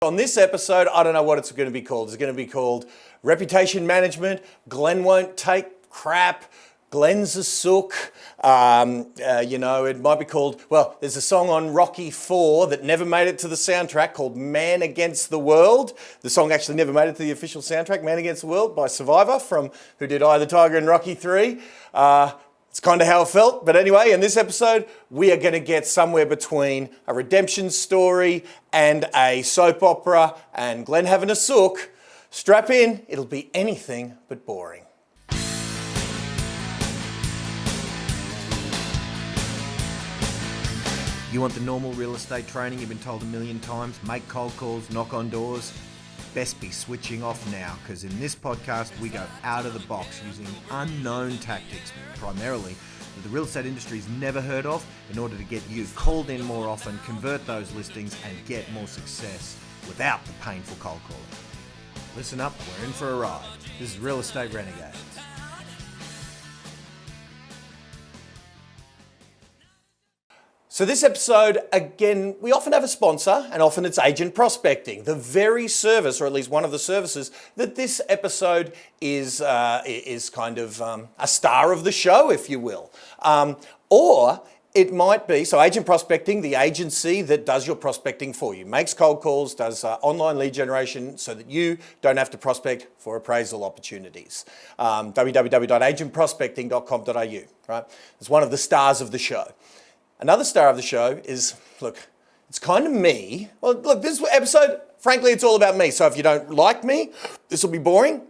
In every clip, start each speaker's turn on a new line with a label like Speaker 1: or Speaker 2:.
Speaker 1: On this episode, I don't know what it's going to be called. It's going to be called Reputation Management, Glenn Won't Take Crap, Glenn's a Sook. It might be called, well, there's a song on Rocky IV that never made it to the soundtrack called Man Against the World. The song actually never made it to the official soundtrack, Man Against the World by Survivor, who did Eye of the Tiger and Rocky III. It's kind of how it felt. But anyway, in this episode, we are going to get somewhere between a redemption story and a soap opera and Glenn having a sook. Strap in, it'll be anything but boring. You want the normal real estate training you've been told a million times? Make cold calls, knock on doors. Best be switching off now, because in this podcast we go out of the box using unknown tactics, primarily that the real estate industry's never heard of, in order to get you called in more often, convert those listings and get more success without the painful cold calling. Listen up, we're in for a ride. This is Real Estate Renegades. So this episode, again, we often have a sponsor, and often it's agent prospecting, the very service, or at least one of the services, that this episode is kind of a star of the show, if you will. Or it might be, so agent prospecting, the agency that does your prospecting for you, makes cold calls, does online lead generation so that you don't have to prospect for appraisal opportunities. www.agentprospecting.com.au, right? It's one of the stars of the show. Another star of the show is, look, it's kind of me. Well, look, this episode, frankly, it's all about me. So if you don't like me, this will be boring.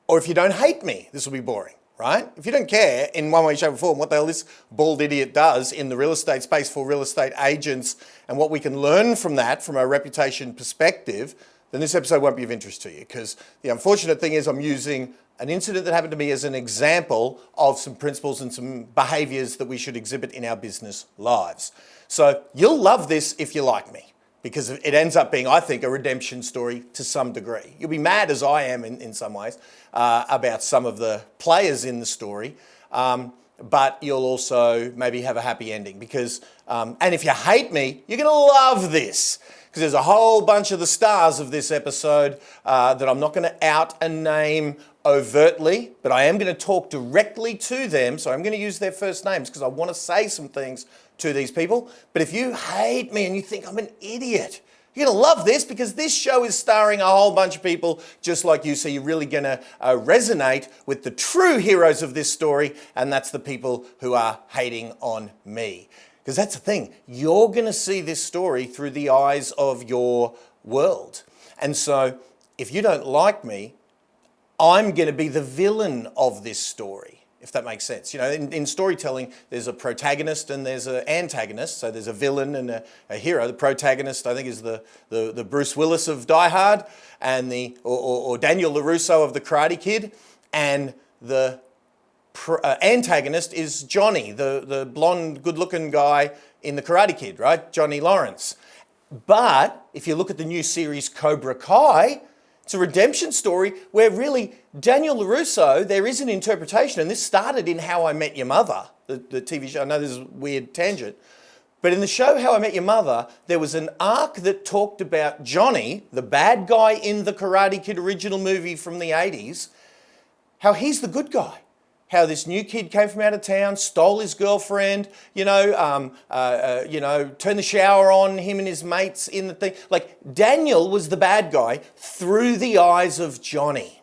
Speaker 1: Or if you don't hate me, this will be boring, right? If you don't care in one way, shape or form what the hell this bald idiot does in the real estate space for real estate agents and what we can learn from that from a reputation perspective, then this episode won't be of interest to you, because the unfortunate thing is I'm using an incident that happened to me as an example of some principles and some behaviors that we should exhibit in our business lives. So you'll love this if you like me, because it ends up being, I think, a redemption story to some degree. You'll be mad, as I am in some ways, about some of the players in the story, but you'll also maybe have a happy ending, because, and if you hate me, you're going to love this, because there's a whole bunch of the stars of this episode that I'm not going to out and name overtly, but I am going to talk directly to them. So I'm going to use their first names because I want to say some things to these people. But if you hate me and you think I'm an idiot, you're going to love this, because this show is starring a whole bunch of people just like you. So you're really going to resonate with the true heroes of this story. And that's the people who are hating on me. Because that's the thing, you're going to see this story through the eyes of your world. And so if you don't like me, I'm going to be the villain of this story, if that makes sense. You know, in storytelling, there's a protagonist and there's an antagonist. So there's a villain and a hero. The protagonist, I think, is the Bruce Willis of Die Hard, and or Daniel LaRusso of The Karate Kid, and the antagonist is Johnny, the blonde, good-looking guy in The Karate Kid, right? Johnny Lawrence. But if you look at the new series Cobra Kai, it's a redemption story where really Daniel LaRusso, there is an interpretation, and this started in How I Met Your Mother, the TV show. I know this is a weird tangent, but in the show How I Met Your Mother, there was an arc that talked about Johnny, the bad guy in the Karate Kid original movie from the 80s, how he's the good guy. How this new kid came from out of town, stole his girlfriend, turned the shower on him and his mates in the thing. Like, Daniel was the bad guy through the eyes of Johnny,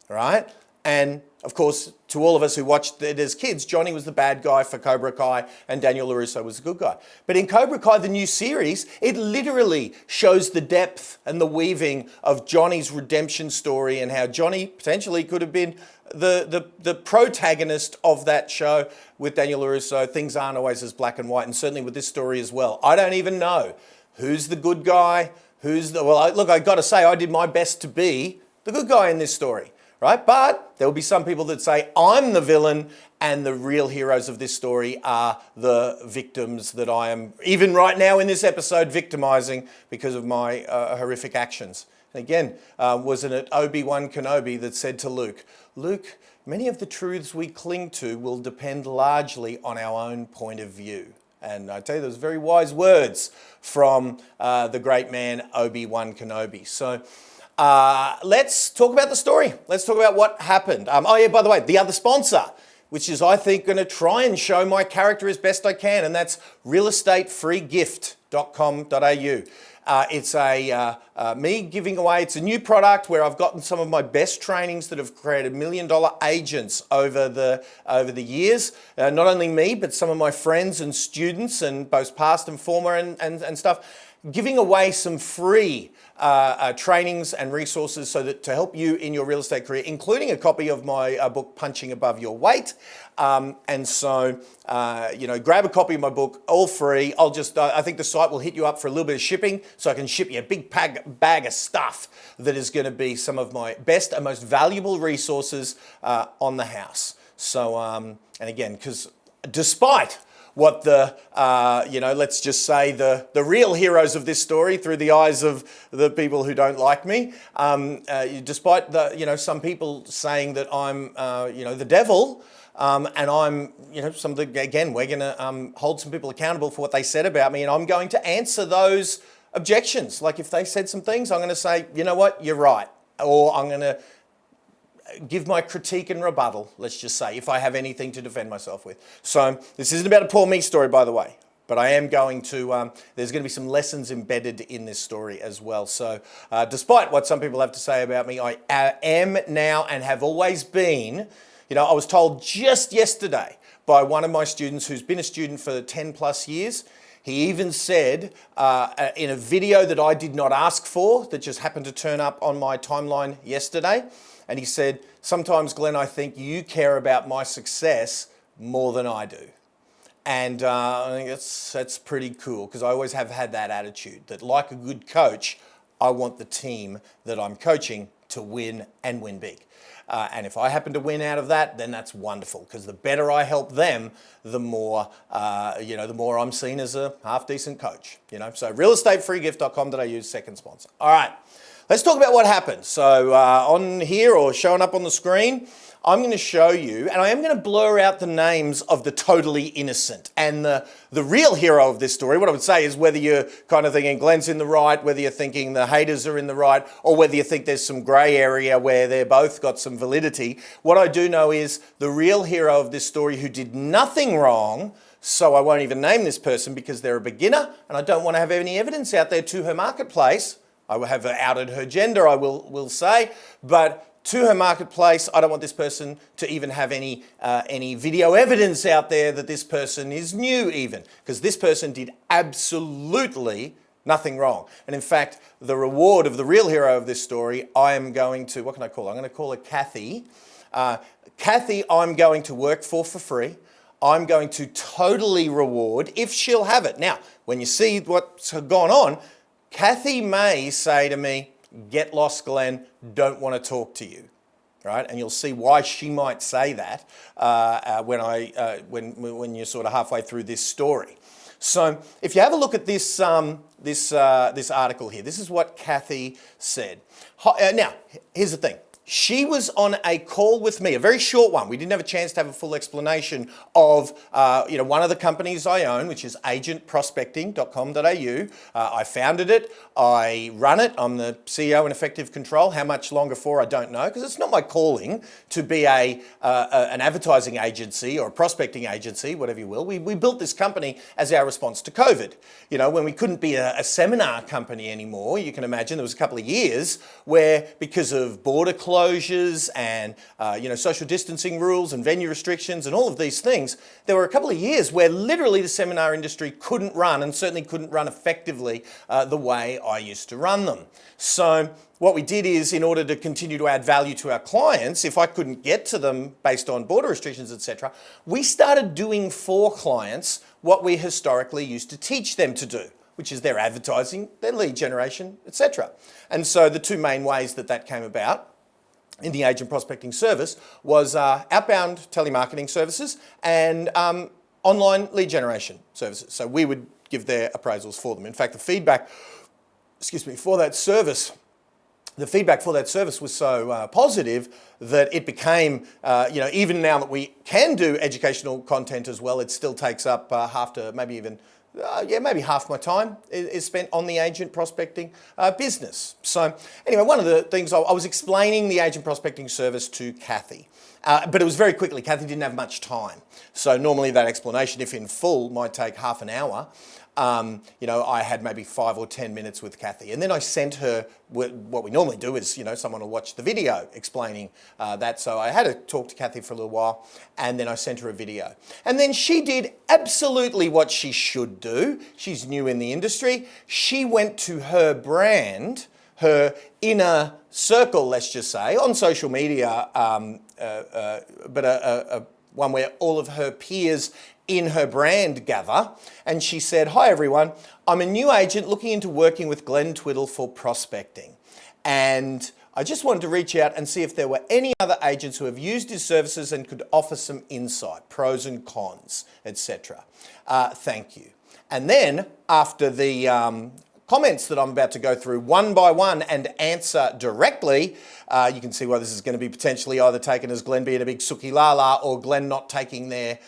Speaker 1: right? And of course, to all of us who watched it as kids, Johnny was the bad guy for Cobra Kai and Daniel LaRusso was the good guy. But in Cobra Kai, the new series, it literally shows the depth and the weaving of Johnny's redemption story and how Johnny potentially could have been the protagonist of that show with Daniel LaRusso. Things aren't always as black and white, and certainly with this story as well. I don't even know who's the good guy, look, I got to say, I did my best to be the good guy in this story, right? But there will be some people that say I'm the villain and the real heroes of this story are the victims that I am, even right now in this episode, victimizing because of my horrific actions. And again, wasn't it Obi-Wan Kenobi that said to Luke, Luke, many of the truths we cling to will depend largely on our own point of view. And I tell you, those very wise words from the great man Obi-Wan Kenobi. So let's talk about the story. Let's talk about what happened. Oh yeah, by the way, the other sponsor, which is, I think, going to try and show my character as best I can, and that's realestatefreegift.com.au. It's me giving away, it's a new product where I've gotten some of my best trainings that have created $1 million agents over the years. Not only me, but some of my friends and students, and both past and former and stuff, giving away some free trainings and resources so that to help you in your real estate career, including a copy of my book, Punching Above Your Weight. And so, grab a copy of my book, all free. I think the site will hit you up for a little bit of shipping, so I can ship you a big bag of stuff that is going to be some of my best and most valuable resources on the house. So, and again, because despite what let's just say the real heroes of this story through the eyes of the people who don't like me, despite some people saying that I'm, the devil, and I'm, again, we're going to hold some people accountable for what they said about me, and I'm going to answer those objections. Like if they said some things, I'm going to say, you know what, you're right. Or I'm going to give my critique and rebuttal, let's just say, if I have anything to defend myself with. So this isn't about a poor me story, by the way, but I am going to, there's going to be some lessons embedded in this story as well. So despite what some people have to say about me, I am now and have always been, I was told just yesterday by one of my students who's been a student for 10 plus years. He even said in a video that I did not ask for, that just happened to turn up on my timeline yesterday, and he said, sometimes, Glenn, I think you care about my success more than I do. And I think that's pretty cool, because I always have had that attitude, that like a good coach, I want the team that I'm coaching to win and win big. And if I happen to win out of that, then that's wonderful, because the better I help them, the more, the more I'm seen as a half-decent coach. So realestatefreegift.com.au, second sponsor. All right, let's talk about what happened. So on here, or showing up on the screen, I'm going to show you, and I am going to blur out the names of the totally innocent. And the real hero of this story, what I would say is, whether you're kind of thinking Glenn's in the right, whether you're thinking the haters are in the right, or whether you think there's some grey area where they're both got some validity, what I do know is the real hero of this story, who did nothing wrong, so I won't even name this person because they're a beginner, and I don't want to have any evidence out there to her marketplace. I have outed her gender, I will say, but to her marketplace, I don't want this person to even have any video evidence out there that this person is new even, because this person did absolutely nothing wrong. And in fact, the reward of the real hero of this story, I am going to, what can I call her? I'm going to call her Kathy. Kathy, I'm going to work for free. I'm going to totally reward if she'll have it. Now, when you see what's gone on, Kathy may say to me, "Get lost, Glenn, don't want to talk to you," right? And you'll see why she might say that when you're sort of halfway through this story. So if you have a look at this article here, this is what Kathy said. Now, here's the thing. She was on a call with me, a very short one. We didn't have a chance to have a full explanation of one of the companies I own, which is agentprospecting.com.au. I founded it. I run it. I'm the CEO in effective control. How much longer for, I don't know, because it's not my calling to be an advertising agency or a prospecting agency, whatever you will. We built this company as our response to COVID. When we couldn't be a seminar company anymore, you can imagine there was a couple of years where, because of border closures and social distancing rules and venue restrictions and all of these things, there were a couple of years where literally the seminar industry couldn't run, and certainly couldn't run effectively the way I used to run them. So what we did is, in order to continue to add value to our clients, if I couldn't get to them based on border restrictions, etc., we started doing for clients what we historically used to teach them to do, which is their advertising, their lead generation, etc. And so the two main ways that came about in the agent prospecting service was outbound telemarketing services and online lead generation services. So we would give their appraisals for them. In fact, the feedback, for that service the feedback for that service was so positive that it became, even now that we can do educational content as well, it still takes up half to maybe even, maybe half my time is spent on the agent prospecting business. So anyway, one of the things I was explaining the agent prospecting service to Kathy. But it was very quickly. Kathy didn't have much time. So normally that explanation, if in full, might take half an hour. I had maybe 5 or 10 minutes with Kathy. And then I sent her, what we normally do is, someone will watch the video explaining that. So I had to talk to Kathy for a little while, and then I sent her a video. And then she did absolutely what she should do. She's new in the industry. She went to her brand, her inner circle, let's just say, on social media, but one where all of her peers in her brand gather, and she said, "Hi everyone, I'm a new agent looking into working with Glenn Twiddle for prospecting, and I just wanted to reach out and see if there were any other agents who have used his services and could offer some insight, pros and cons, etc. Thank you." And then after the comments that I'm about to go through one by one and answer directly, you can see why this is going to be potentially either taken as Glenn being a big sookie lala or Glenn not taking their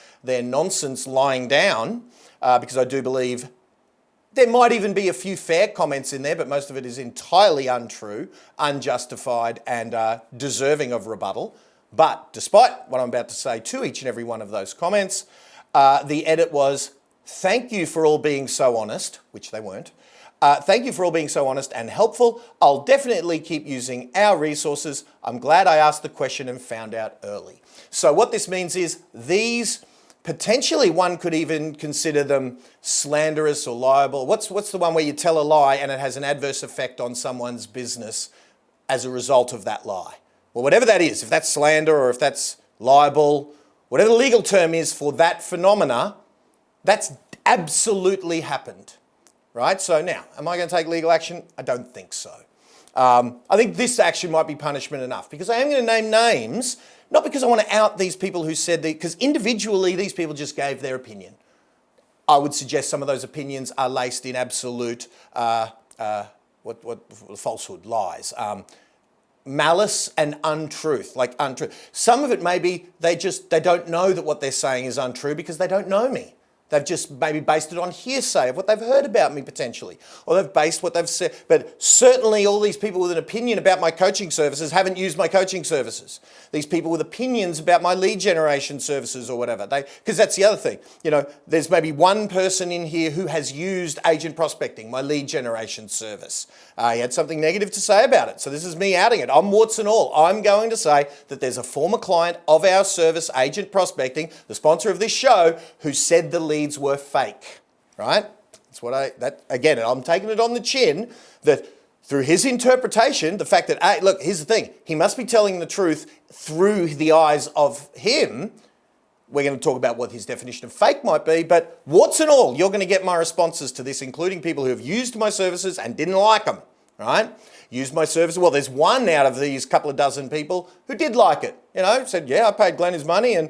Speaker 1: nonsense lying down, because I do believe there might even be a few fair comments in there, but most of it is entirely untrue, unjustified, and deserving of rebuttal. But despite what I'm about to say to each and every one of those comments, the edit was, "Thank you for all being so honest," which they weren't. "Thank you for all being so honest and helpful. I'll definitely keep using our resources. I'm glad I asked the question and found out early." So what this means is these, potentially one could even consider them slanderous or liable. What's the one where you tell a lie and it has an adverse effect on someone's business as a result of that lie? Well, whatever that is, if that's slander or if that's libel, whatever the legal term is for that phenomena, that's absolutely happened. Right? So now, am I going to take legal action? I don't think so. I think this action might be punishment enough, because I am going to name names, not because I want to out these people who said that, because individually these people just gave their opinion. I would suggest some of those opinions are laced in absolute falsehood, lies, malice and untruth, like untruth. Some of it maybe they don't know that what they're saying is untrue because they don't know me. They've just maybe based it on hearsay of what they've heard about me potentially, or they've based what they've said. But certainly all these people with an opinion about my coaching services haven't used my coaching services. These people with opinions about my lead generation services or whatever, because that's the other thing. There's maybe one person in here who has used agent prospecting, my lead generation service. He had something negative to say about it. So this is me outing it. I'm warts and all. I'm going to say that there's a former client of our service, agent prospecting, the sponsor of this show, who said the leads were fake, right? Again, I'm taking it on the chin that through his interpretation, the fact that, look, here's the thing, he must be telling the truth through the eyes of him. We're going to talk about what his definition of fake might be, but warts and all, you're going to get my responses to this, including people who have used my services and didn't like them, right? Used my services. Well, there's one out of these couple of dozen people who did like it, said, yeah, I paid Glenn his money, and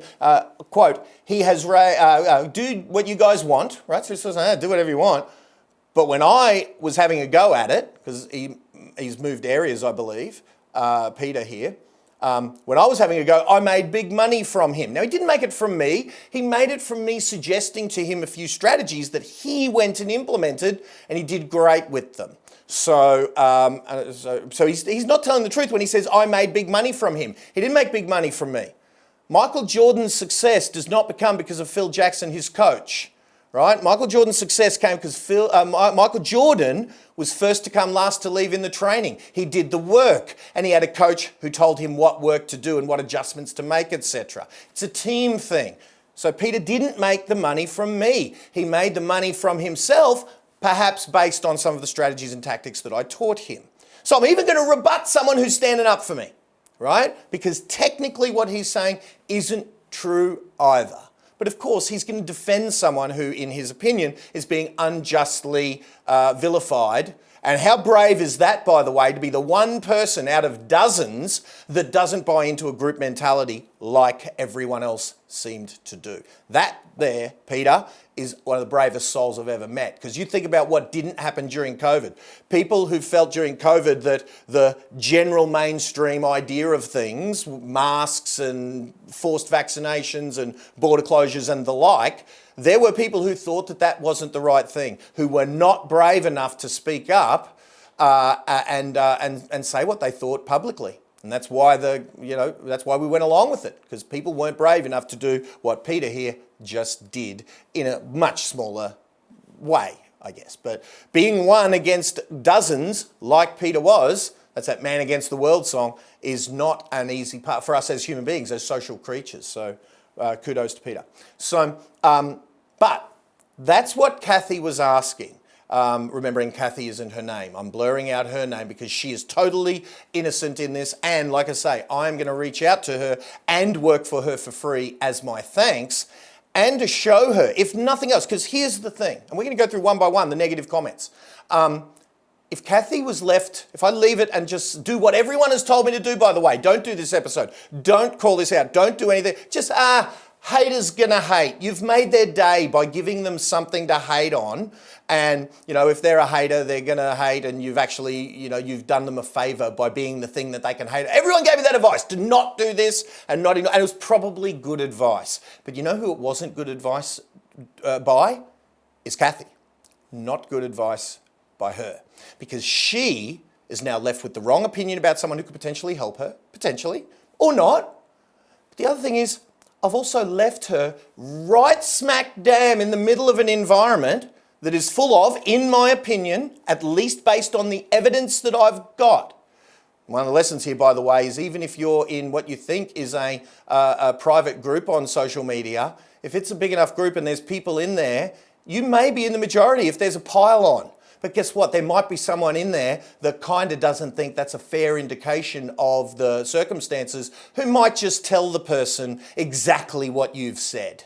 Speaker 1: quote, he has, do what you guys want, right? So he says, do whatever you want. But when I was having a go at it, because he's moved areas, I believe, Peter here, when I was having a go, I made big money from him. Now, he didn't make it from me. He made it from me suggesting to him a few strategies that he went and implemented, and he did great with them. So he's not telling the truth when he says I made big money from him. He didn't make big money from me. Michael Jordan's success does not become because of Phil Jackson, his coach. Right? Michael Jordan's success came because Michael Jordan was first to come, last to leave in the training. He did the work, and he had a coach who told him what work to do and what adjustments to make, etc. It's a team thing. So Peter didn't make the money from me. He made the money from himself, perhaps based on some of the strategies and tactics that I taught him. So I'm even going to rebut someone who's standing up for me, right? Because technically what he's saying isn't true either. But of course, he's going to defend someone who, in his opinion, is being unjustly vilified. And how brave is that, by the way, to be the one person out of dozens that doesn't buy into a group mentality like everyone else seemed to do. That there, Peter, is one of the bravest souls I've ever met. Because you think about what didn't happen during COVID. People who felt during COVID that the general mainstream idea of things, masks and forced vaccinations and border closures and the like, there were people who thought that that wasn't the right thing, who were not brave enough to speak up and say what they thought publicly. And that's why that's why we went along with it, because people weren't brave enough to do what Peter here just did in a much smaller way, I guess. But being one against dozens, like Peter was, that's that man against the world song, is not an easy part for us as human beings, as social creatures. So kudos to Peter. So, but that's what Kathy was asking. Remembering Kathy isn't her name. I'm blurring out her name because she is totally innocent in this. And like I say, I'm going to reach out to her and work for her for free as my thanks, and to show her, if nothing else, because here's the thing, and we're going to go through one by one the negative comments. If Kathy was left, if I leave it and just do what everyone has told me to do, by the way, don't do this episode. Don't call this out. Don't do anything. Just, haters gonna hate. You've made their day by giving them something to hate on. And, if they're a hater, they're gonna hate, and you've actually, you've done them a favor by being the thing that they can hate. Everyone gave me that advice. Do not do this and not, and it was probably good advice. But you know who it wasn't good advice by? Is Kathy. Not good advice by her. Because she is now left with the wrong opinion about someone who could potentially help her, potentially, or not. But the other thing is, I've also left her right smack dam in the middle of an environment that is full of, in my opinion, at least based on the evidence that I've got. One of the lessons here, by the way, is even if you're in what you think is a private group on social media, if it's a big enough group and there's people in there, you may be in the majority if there's a pile on. But guess what? There might be someone in there that kind of doesn't think that's a fair indication of the circumstances, who might just tell the person exactly what you've said.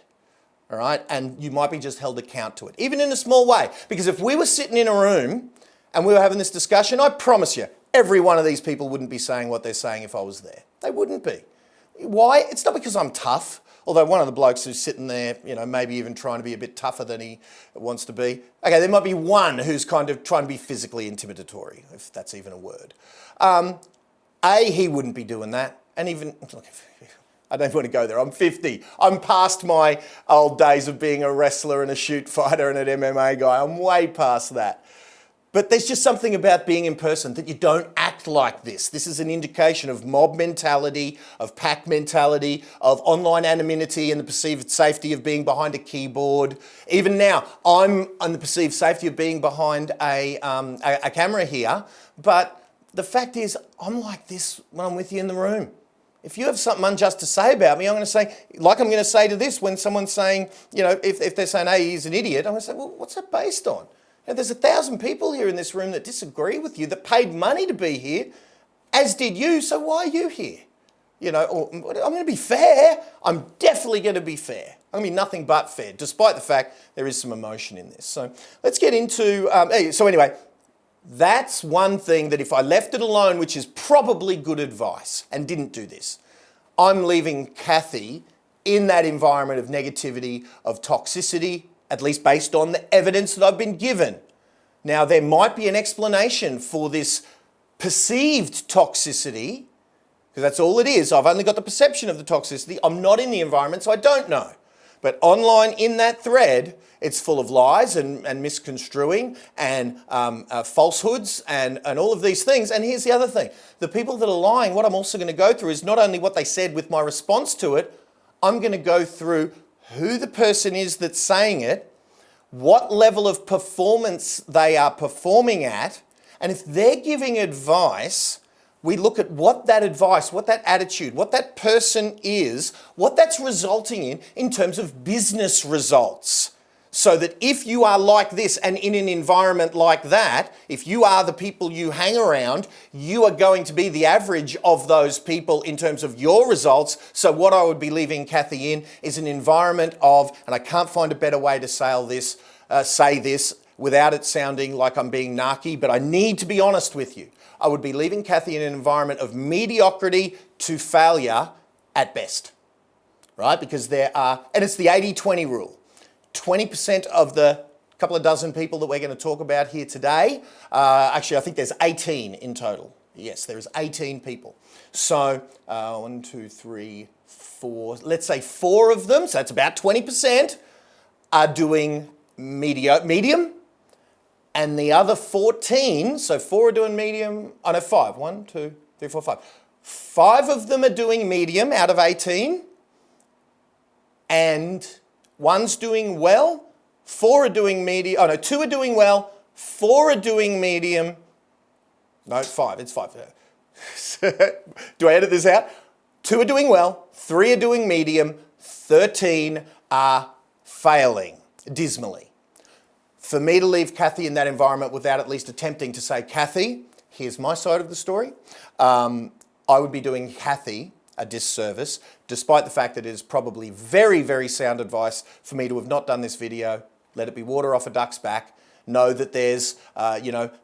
Speaker 1: All right? And you might be just held account to it, even in a small way. Because if we were sitting in a room and we were having this discussion, I promise you, every one of these people wouldn't be saying what they're saying if I was there. They wouldn't be. Why? It's not because I'm tough. Although one of the blokes who's sitting there, maybe even trying to be a bit tougher than he wants to be. Okay, there might be one who's kind of trying to be physically intimidatory, if that's even a word. He wouldn't be doing that. And even, look, I don't want to go there. I'm 50. I'm past my old days of being a wrestler and a shoot fighter and an MMA guy. I'm way past that. But there's just something about being in person that you don't act like this. This is an indication of mob mentality, of pack mentality, of online anonymity and the perceived safety of being behind a keyboard. Even now, I'm on the perceived safety of being behind a camera here. But the fact is, I'm like this when I'm with you in the room. If you have something unjust to say about me, I'm going to say, like I'm going to say to this when someone's saying, if they're saying, hey, he's an idiot, I'm going to say, well, what's that based on? There's 1,000 people here in this room that disagree with you, that paid money to be here, as did you, so why are you here? I'm going to be fair. I'm definitely going to be fair. I'm going to be nothing but fair, despite the fact there is some emotion in this. So let's get into, so anyway, that's one thing that if I left it alone, which is probably good advice, and didn't do this, I'm leaving Kathy in that environment of negativity, of toxicity, at least based on the evidence that I've been given. Now, there might be an explanation for this perceived toxicity, because that's all it is. I've only got the perception of the toxicity. I'm not in the environment, so I don't know. But online in that thread, it's full of lies and misconstruing and falsehoods and all of these things. And here's the other thing. The people that are lying, what I'm also going to go through is not only what they said with my response to it, I'm going to go through who the person is that's saying it, what level of performance they are performing at, and if they're giving advice, we look at what that advice, what that attitude, what that person is, what that's resulting in terms of business results. So that if you are like this and in an environment like that, if you are the people you hang around, you are going to be the average of those people in terms of your results. So what I would be leaving Kathy in is an environment of, and I can't find a better way to say this without it sounding like I'm being narky, but I need to be honest with you. I would be leaving Kathy in an environment of mediocrity to failure at best, right? Because and it's the 80-20 rule. 20% of the couple of dozen people that we're going to talk about here today. Actually, I think there's 18 in total. Yes, there's 18 people. So 1, 2, 3, 4, let's say 4 of them, so that's about 20%, are doing medium. And the other 14, so 4 are doing medium, oh no, 5. 1, 2, 3, 4, 5. 5 of them are doing medium out of 18. And 1's doing well. 4 are doing medium. Oh no, 2 are doing well. 4 are doing medium. No, 5. It's 5. Do I edit this out? 2 are doing well. 3 are doing medium. 13 are failing dismally. For me to leave Kathy in that environment without at least attempting to say, Kathy, here's my side of the story, I would be doing Kathy a disservice, despite the fact that it is probably very, very sound advice for me to have not done this video. Let it be water off a duck's back. Know that there's,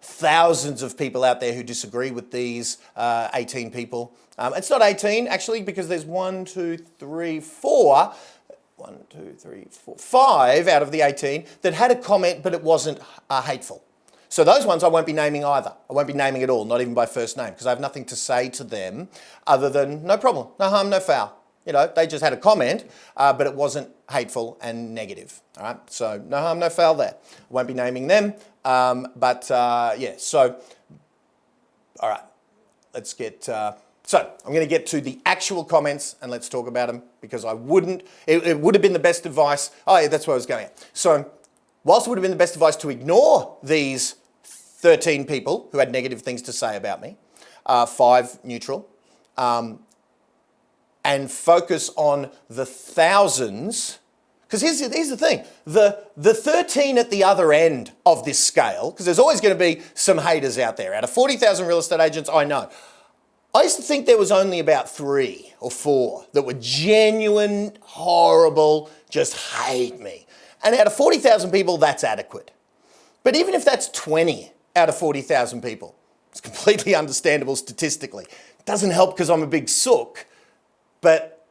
Speaker 1: thousands of people out there who disagree with these 18 people. It's not 18, actually, because there's 1, 2, 3, 4. 1, 2, 3, 4, 5 out of the 18 that had a comment, but it wasn't hateful. So those ones I won't be naming either. I won't be naming at all, not even by first name, because I have nothing to say to them other than no problem, no harm, no foul. You know, they just had a comment, but it wasn't hateful and negative. All right, so no harm, no foul there. I won't be naming them, yeah. So, all right, let's get. So I'm going to get to the actual comments and let's talk about them because I wouldn't. It would have been the best advice. Oh, yeah, that's where I was going at. So, whilst it would have been the best advice to ignore these 13 people who had negative things to say about me, 5 neutral. And focus on the thousands, because here's the thing, the 13 at the other end of this scale, because there's always going to be some haters out there. Out of 40,000 real estate agents I know, I used to think there was only about 3 or 4 that were genuine, horrible, just hate me. And out of 40,000 people, that's adequate. But even if that's 20 out of 40,000 people, it's completely understandable statistically. It doesn't help because I'm a big sook. But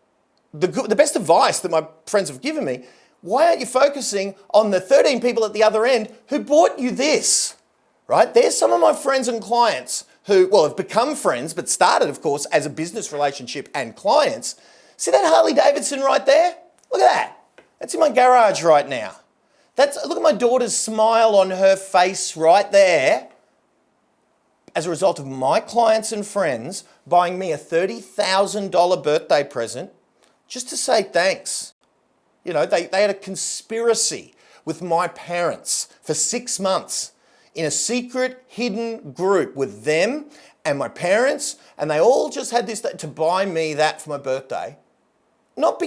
Speaker 1: the best advice that my friends have given me, why aren't you focusing on the 13 people at the other end who bought you this, right? There's some of my friends and clients who, well, have become friends, but started, of course, as a business relationship and clients. See that Harley Davidson right there? Look at that. That's in my garage right now. Look at my daughter's smile on her face right there. As a result of my clients and friends buying me a $30,000 birthday present just to say thanks. You know, they had a conspiracy with my parents for 6 months in a secret, hidden group with them and my parents, and they all just had this to buy me that for my birthday. Not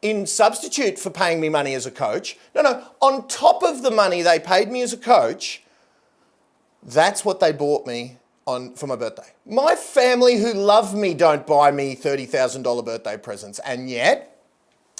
Speaker 1: in substitute for paying me money as a coach. No, on top of the money they paid me as a coach, that's what they bought me for my birthday. My family who love me don't buy me $30,000 birthday presents. And yet,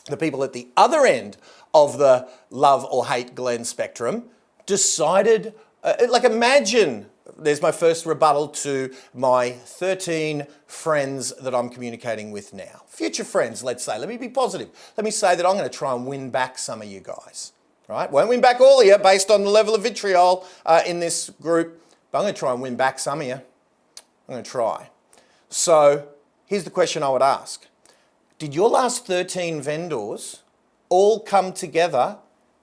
Speaker 1: the people at the other end of the love or hate Glenn spectrum decided, imagine, there's my first rebuttal to my 13 friends that I'm communicating with now. Future friends, let's say. Let me be positive. Let me say that I'm going to try and win back some of you guys. Right? Won't win back all of you based on the level of vitriol in this group, but I'm going to try and win back some of you. I'm going to try. So here's the question I would ask. Did your last 13 vendors all come together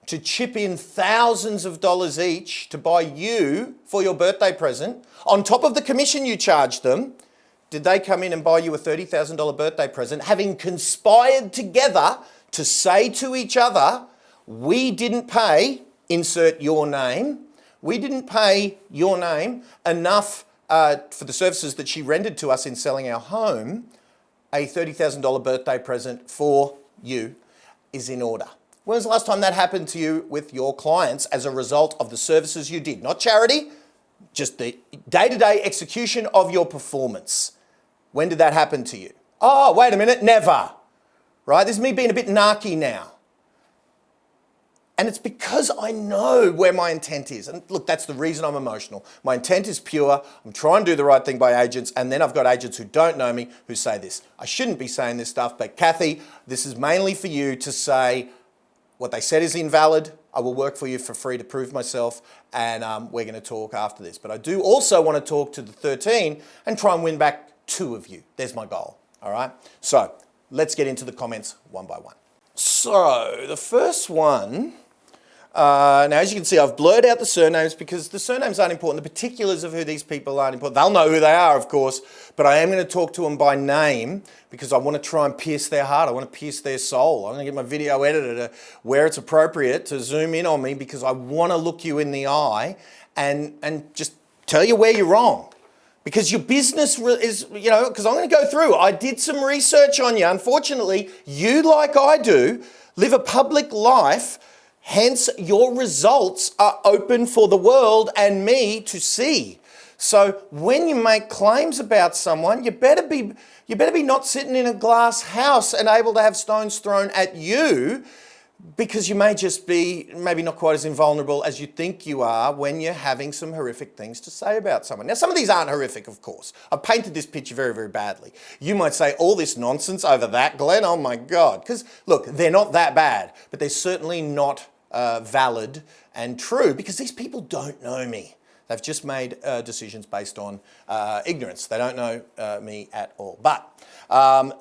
Speaker 1: to chip in thousands of dollars each to buy you for your birthday present? On top of the commission you charged them, did they come in and buy you a $30,000 birthday present, having conspired together to say to each other, we didn't pay, insert your name, we didn't pay your name enough for the services that she rendered to us in selling our home, a $30,000 birthday present for you is in order. When was the last time that happened to you with your clients as a result of the services you did? Not charity, just the day-to-day execution of your performance. When did that happen to you? Oh, wait a minute, never. Right? This is me being a bit narky now. And it's because I know where my intent is. And look, that's the reason I'm emotional. My intent is pure. I'm trying to do the right thing by agents. And then I've got agents who don't know me who say this. I shouldn't be saying this stuff, but Kathy, this is mainly for you to say, what they said is invalid. I will work for you for free to prove myself, and we're going to talk after this. But I do also want to talk to the 13 and try and win back 2 of you. There's my goal, all right? So let's get into the comments one by one. So the first one, now as you can see, I've blurred out the surnames because the surnames aren't important. The particulars of who these people aren't important. They'll know who they are, of course, but I am going to talk to them by name because I want to try and pierce their heart. I want to pierce their soul. I'm going to get my video editor to, where it's appropriate, to zoom in on me because I want to look you in the eye and just tell you where you're wrong. Because your business is, because I'm going to go through. I did some research on you. Unfortunately, you, like I do, live a public life. Hence, your results are open for the world and me to see. So when you make claims about someone, you better be not sitting in a glass house and able to have stones thrown at you, because you may just be maybe not quite as invulnerable as you think you are when you're having some horrific things to say about someone. Now, some of these aren't horrific, of course. I've painted this picture very, very badly. You might say, all this nonsense over that, Glenn? Oh my God. Because, look, they're not that bad, but they're certainly not valid and true because these people don't know me. They've just made decisions based on ignorance. They don't know me at all. But,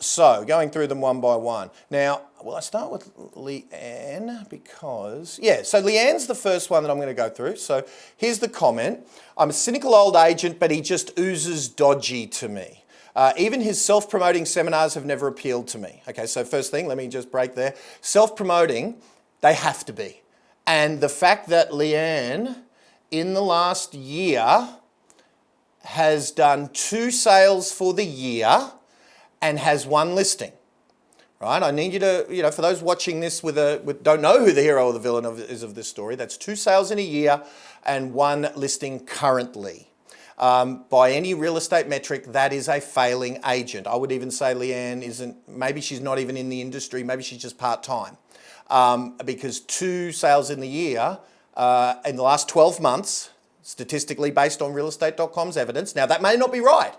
Speaker 1: so going through them one by one. Now, well, I start with Leanne because, so Leanne's the first one that I'm going to go through. So here's the comment. I'm a cynical old agent, but he just oozes dodgy to me. Even his self-promoting seminars have never appealed to me. Okay, so first thing, let me just break there. Self-promoting, they have to be. And the fact that Leanne, in the last year, has done 2 sales for the year and has 1 listing. Right? I need you to, for those watching this don't know who the hero or the villain is of this story, that's 2 sales in a year and 1 listing currently. By any real estate metric, that is a failing agent. I would even say Leanne maybe she's not even in the industry, maybe she's just part-time. Because 2 sales in the year, in the last 12 months, statistically based on realestate.com's evidence. Now, that may not be right,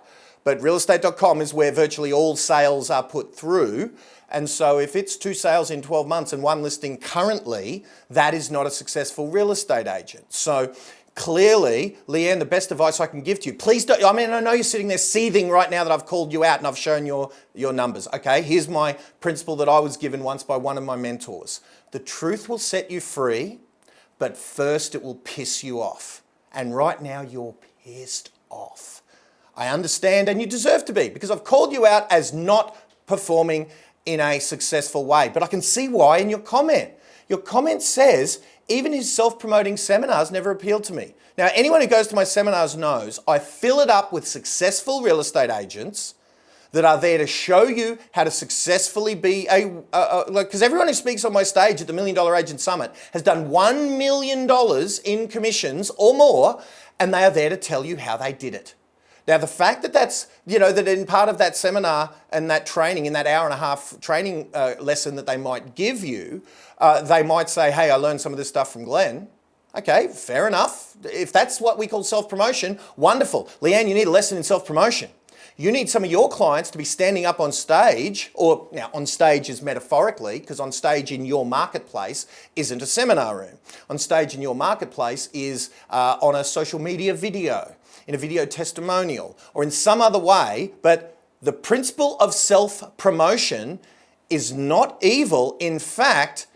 Speaker 1: but realestate.com is where virtually all sales are put through. And so if it's 2 sales in 12 months and 1 listing currently, that is not a successful real estate agent. So clearly, Leanne, the best advice I can give to you, please don't, I know you're sitting there seething right now that I've called you out and I've shown your numbers, okay? Here's my principle that I was given once by one of my mentors. The truth will set you free, but first it will piss you off. And right now you're pissed off. I understand, and you deserve to be, because I've called you out as not performing in a successful way. But I can see why in your comment. Your comment says, even his self-promoting seminars never appealed to me. Now, anyone who goes to my seminars knows I fill it up with successful real estate agents that are there to show you how to successfully be because everyone who speaks on my stage at the $1 Million Agent Summit has done $1 million in commissions or more, and they are there to tell you how they did it. Now, the fact that that in part of that seminar and that training, in that hour-and-a-half training lesson that they might give you, they might say, hey, I learned some of this stuff from Glenn. Okay, fair enough. If that's what we call self-promotion, wonderful. Leanne, you need a lesson in self-promotion. You need some of your clients to be standing up on stage, or now on stage is metaphorically, because on stage in your marketplace isn't a seminar room. On stage in your marketplace is on a social media video, in a video testimonial, or in some other way, but the principle of self-promotion is not evil. In fact,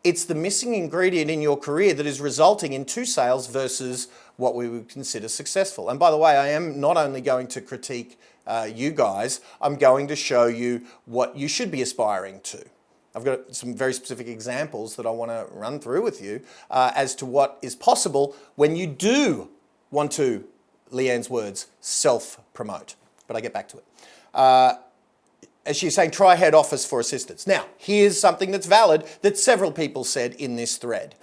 Speaker 1: it's the missing ingredient in your career that is resulting in 2 sales versus what we would consider successful. And by the way, I am not only going to critique you guys, I'm going to show you what you should be aspiring to. I've got some very specific examples that I want to run through with you as to what is possible when you do want to, Leanne's words, self-promote. But I get back to it. As she's saying, try head office for assistance. Now, here's something that's valid that several people said in this thread.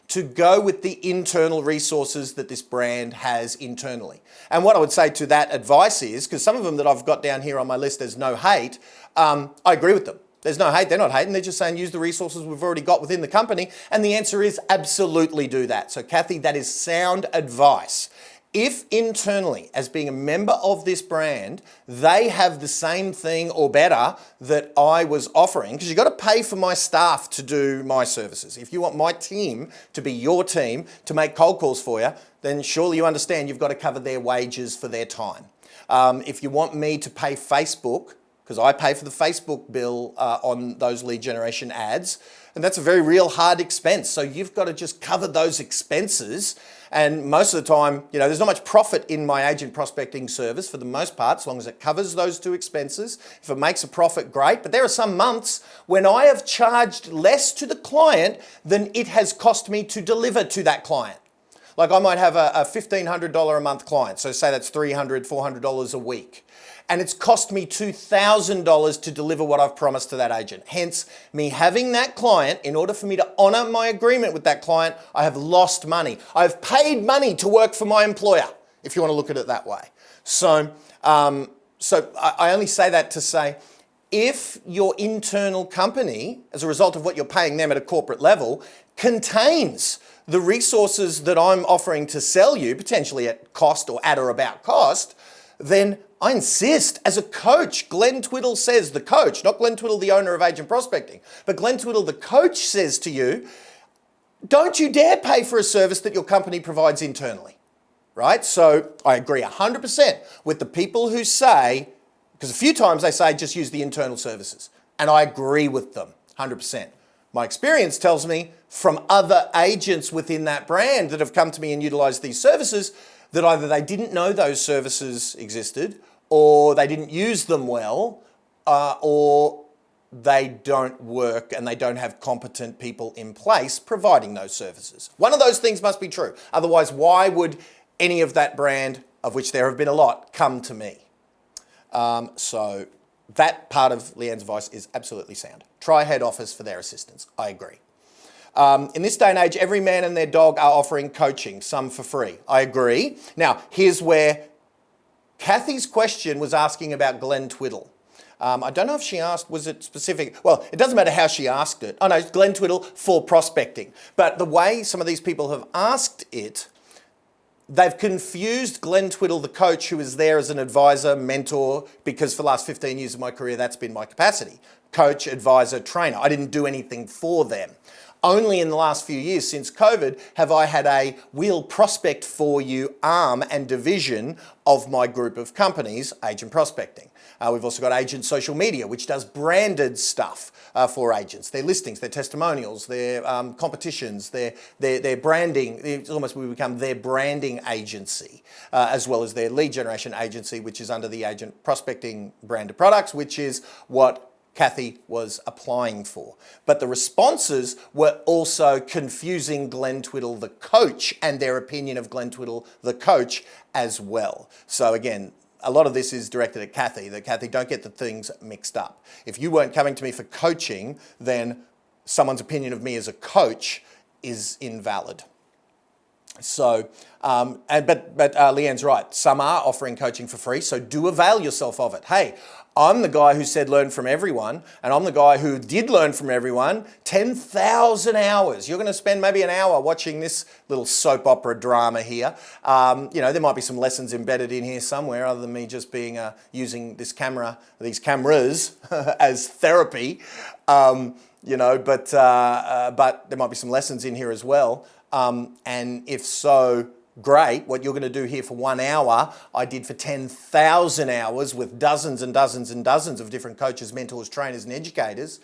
Speaker 1: To go with the internal resources that this brand has internally. And what I would say to that advice is, because some of them that I've got down here on my list, there's no hate, I agree with them. There's no hate, they're not hating, they're just saying use the resources we've already got within the company, and the answer is absolutely do that. So Kathy, that is sound advice. If internally, as being a member of this brand, they have the same thing or better that I was offering, because you've got to pay for my staff to do my services. If you want my team to be your team to make cold calls for you, then surely you understand you've got to cover their wages for their time. If you want me to pay Facebook, because I pay for the Facebook bill on those lead generation ads, and that's a very real hard expense. So you've got to just cover those expenses. And most of the time, there's not much profit in my agent prospecting service for the most part, as long as it covers those two expenses. If it makes a profit, great. But there are some months when I have charged less to the client than it has cost me to deliver to that client. Like I might have a $1,500 a month client. So say that's $300, $400 a week. And it's cost me $2,000 to deliver what I've promised to that agent. Hence, me having that client, in order for me to honor my agreement with that client, I have lost money. I've paid money to work for my employer, if you want to look at it that way. So I only say that to say, if your internal company, as a result of what you're paying them at a corporate level, contains the resources that I'm offering to sell you, potentially at cost or at or about cost, then I insist, as a coach, Glenn Twiddle says, the coach, not Glenn Twiddle, the owner of Agent Prospecting, but Glenn Twiddle, the coach, says to you, don't you dare pay for a service that your company provides internally, right? So I agree 100% with the people who say, because a few times they say just use the internal services, and I agree with them 100%. My experience tells me from other agents within that brand that have come to me and utilized these services that either they didn't know those services existed, or they didn't use them well, or they don't work and they don't have competent people in place providing those services. One of those things must be true. Otherwise, why would any of that brand, of which there have been a lot, come to me? So that part of Leanne's advice is absolutely sound. Try head office for their assistance. I agree. In this day and age, every man and their dog are offering coaching, some for free. I agree. Now, here's where Kathy's question was asking about Glenn Twiddle. I don't know if she asked, was it specific? Well, it doesn't matter how she asked it. Oh no, it's Glenn Twiddle for prospecting. But the way some of these people have asked it, they've confused Glenn Twiddle, the coach, who is there as an advisor, mentor, because for the last 15 years of my career, that's been my capacity. Coach, advisor, trainer. I didn't do anything for them. Only in the last few years since COVID have I had a we'll prospect for you arm and division of my group of companies, Agent Prospecting. We've also got Agent Social Media, which does branded stuff for agents. Their listings, their testimonials, their competitions, their branding. It's almost we become their branding agency, as well as their lead generation agency, which is under the Agent Prospecting brand of products, which is what Kathy was applying for. But the responses were also confusing Glenn Twiddle, the coach, and their opinion of Glenn Twiddle, the coach, as well. So again, a lot of this is directed at Kathy, that Kathy, don't get the things mixed up. If you weren't coming to me for coaching, then someone's opinion of me as a coach is invalid. So, but Leanne's right. Some are offering coaching for free, so do avail yourself of it. Hey, I'm the guy who said learn from everyone, and I'm the guy who did learn from everyone 10,000 hours. You're going to spend maybe an hour watching this little soap opera drama here. There might be some lessons embedded in here somewhere other than me just being using this camera, these cameras as therapy. But there might be some lessons in here as well. And if so, great. What you're going to do here for 1 hour, I did for 10,000 hours with dozens and dozens and dozens of different coaches, mentors, trainers, and educators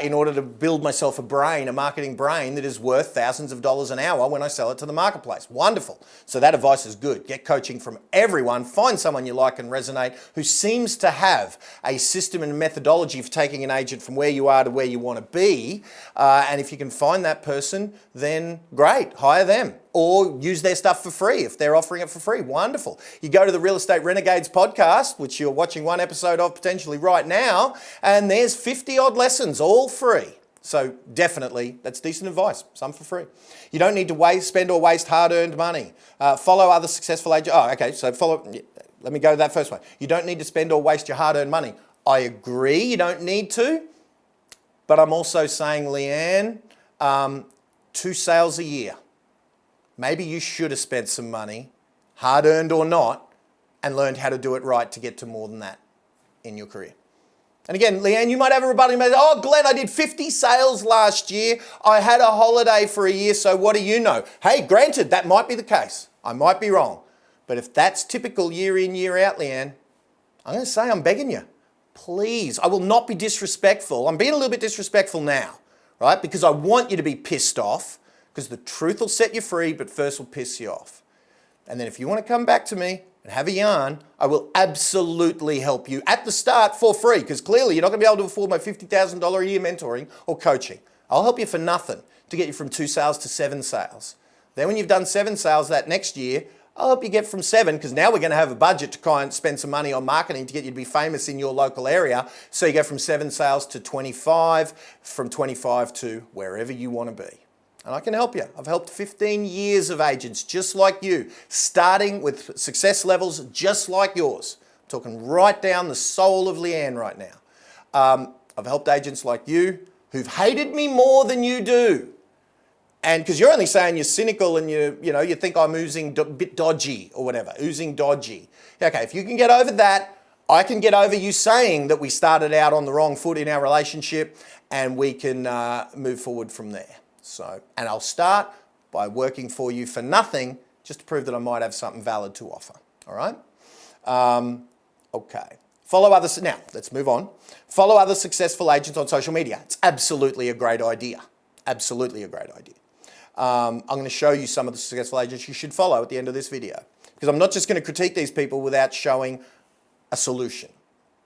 Speaker 1: in order to build myself a marketing brain that is worth thousands of dollars an hour when I sell it to the marketplace. Wonderful. So that advice is good. Get coaching from everyone. Find someone you like and resonate who seems to have a system and methodology for taking an agent from where you are to where you want to be. And if you can find that person, then great. Hire them. Or use their stuff for free if they're offering it for free. Wonderful. You go to the Real Estate Renegades podcast, which you're watching one episode of potentially right now, and there's 50 odd lessons, all free. So definitely, that's decent advice. Some for free. You don't need to spend or waste hard-earned money. Follow other successful agents. Oh, okay. So let me go to that first one. You don't need to spend or waste your hard-earned money. I agree. You don't need to. But I'm also saying, Leanne, 2 sales a year. Maybe you should have spent some money, hard-earned or not, and learned how to do it right to get to more than that in your career. And again, Leanne, you might have a rebuttal. You may say, oh, Glenn, I did 50 sales last year. I had a holiday for a year, so what do you know? Hey, granted, that might be the case. I might be wrong. But if that's typical year in, year out, Leanne, I'm going to say I'm begging you. Please, I will not be disrespectful. I'm being a little bit disrespectful now, right? Because I want you to be pissed off, because the truth will set you free, but first will piss you off. And then if you want to come back to me and have a yarn, I will absolutely help you at the start for free, because clearly you're not going to be able to afford my $50,000 a year mentoring or coaching. I'll help you for nothing to get you from 2 sales to 7 sales. Then when you've done 7 sales that next year, I'll help you get from 7, because now we're going to have a budget to try and spend some money on marketing to get you to be famous in your local area. So you go from 7 sales to 25, from 25 to wherever you want to be. And I can help you. I've helped 15 years of agents just like you, starting with success levels just like yours. I'm talking right down the soul of Leanne right now. I've helped agents like you who've hated me more than you do. And because you're only saying you're cynical and you think I'm oozing a bit dodgy or whatever, oozing dodgy. Okay, if you can get over that, I can get over you saying that we started out on the wrong foot in our relationship, and we can move forward from there. So, and I'll start by working for you for nothing, just to prove that I might have something valid to offer. All right? Okay. Follow others. Now, let's move on. Follow other successful agents on social media. It's absolutely a great idea. Absolutely a great idea. I'm going to show you some of the successful agents you should follow at the end of this video, because I'm not just going to critique these people without showing a solution.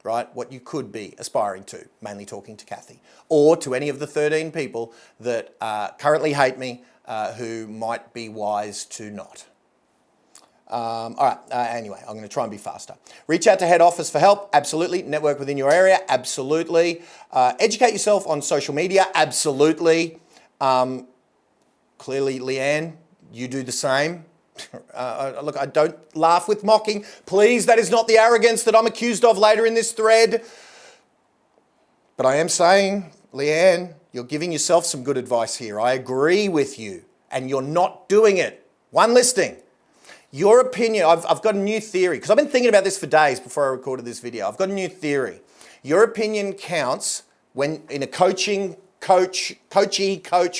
Speaker 1: Right? What you could be aspiring to, mainly talking to Kathy, or to any of the 13 people that currently hate me who might be wise to not. All right, anyway, I'm going to try and be faster. Reach out to head office for help, absolutely. Network within your area, absolutely. Educate yourself on social media, absolutely. Clearly, Leanne, you do the same. Look, I don't laugh with mocking. Please, that is not the arrogance that I'm accused of later in this thread. But I am saying, Leanne, you're giving yourself some good advice here. I agree with you, and you're not doing it. One listing. Your opinion, I've got a new theory, because I've been thinking about this for days before I recorded this video. I've got a new theory. Your opinion counts when in a coachee-coach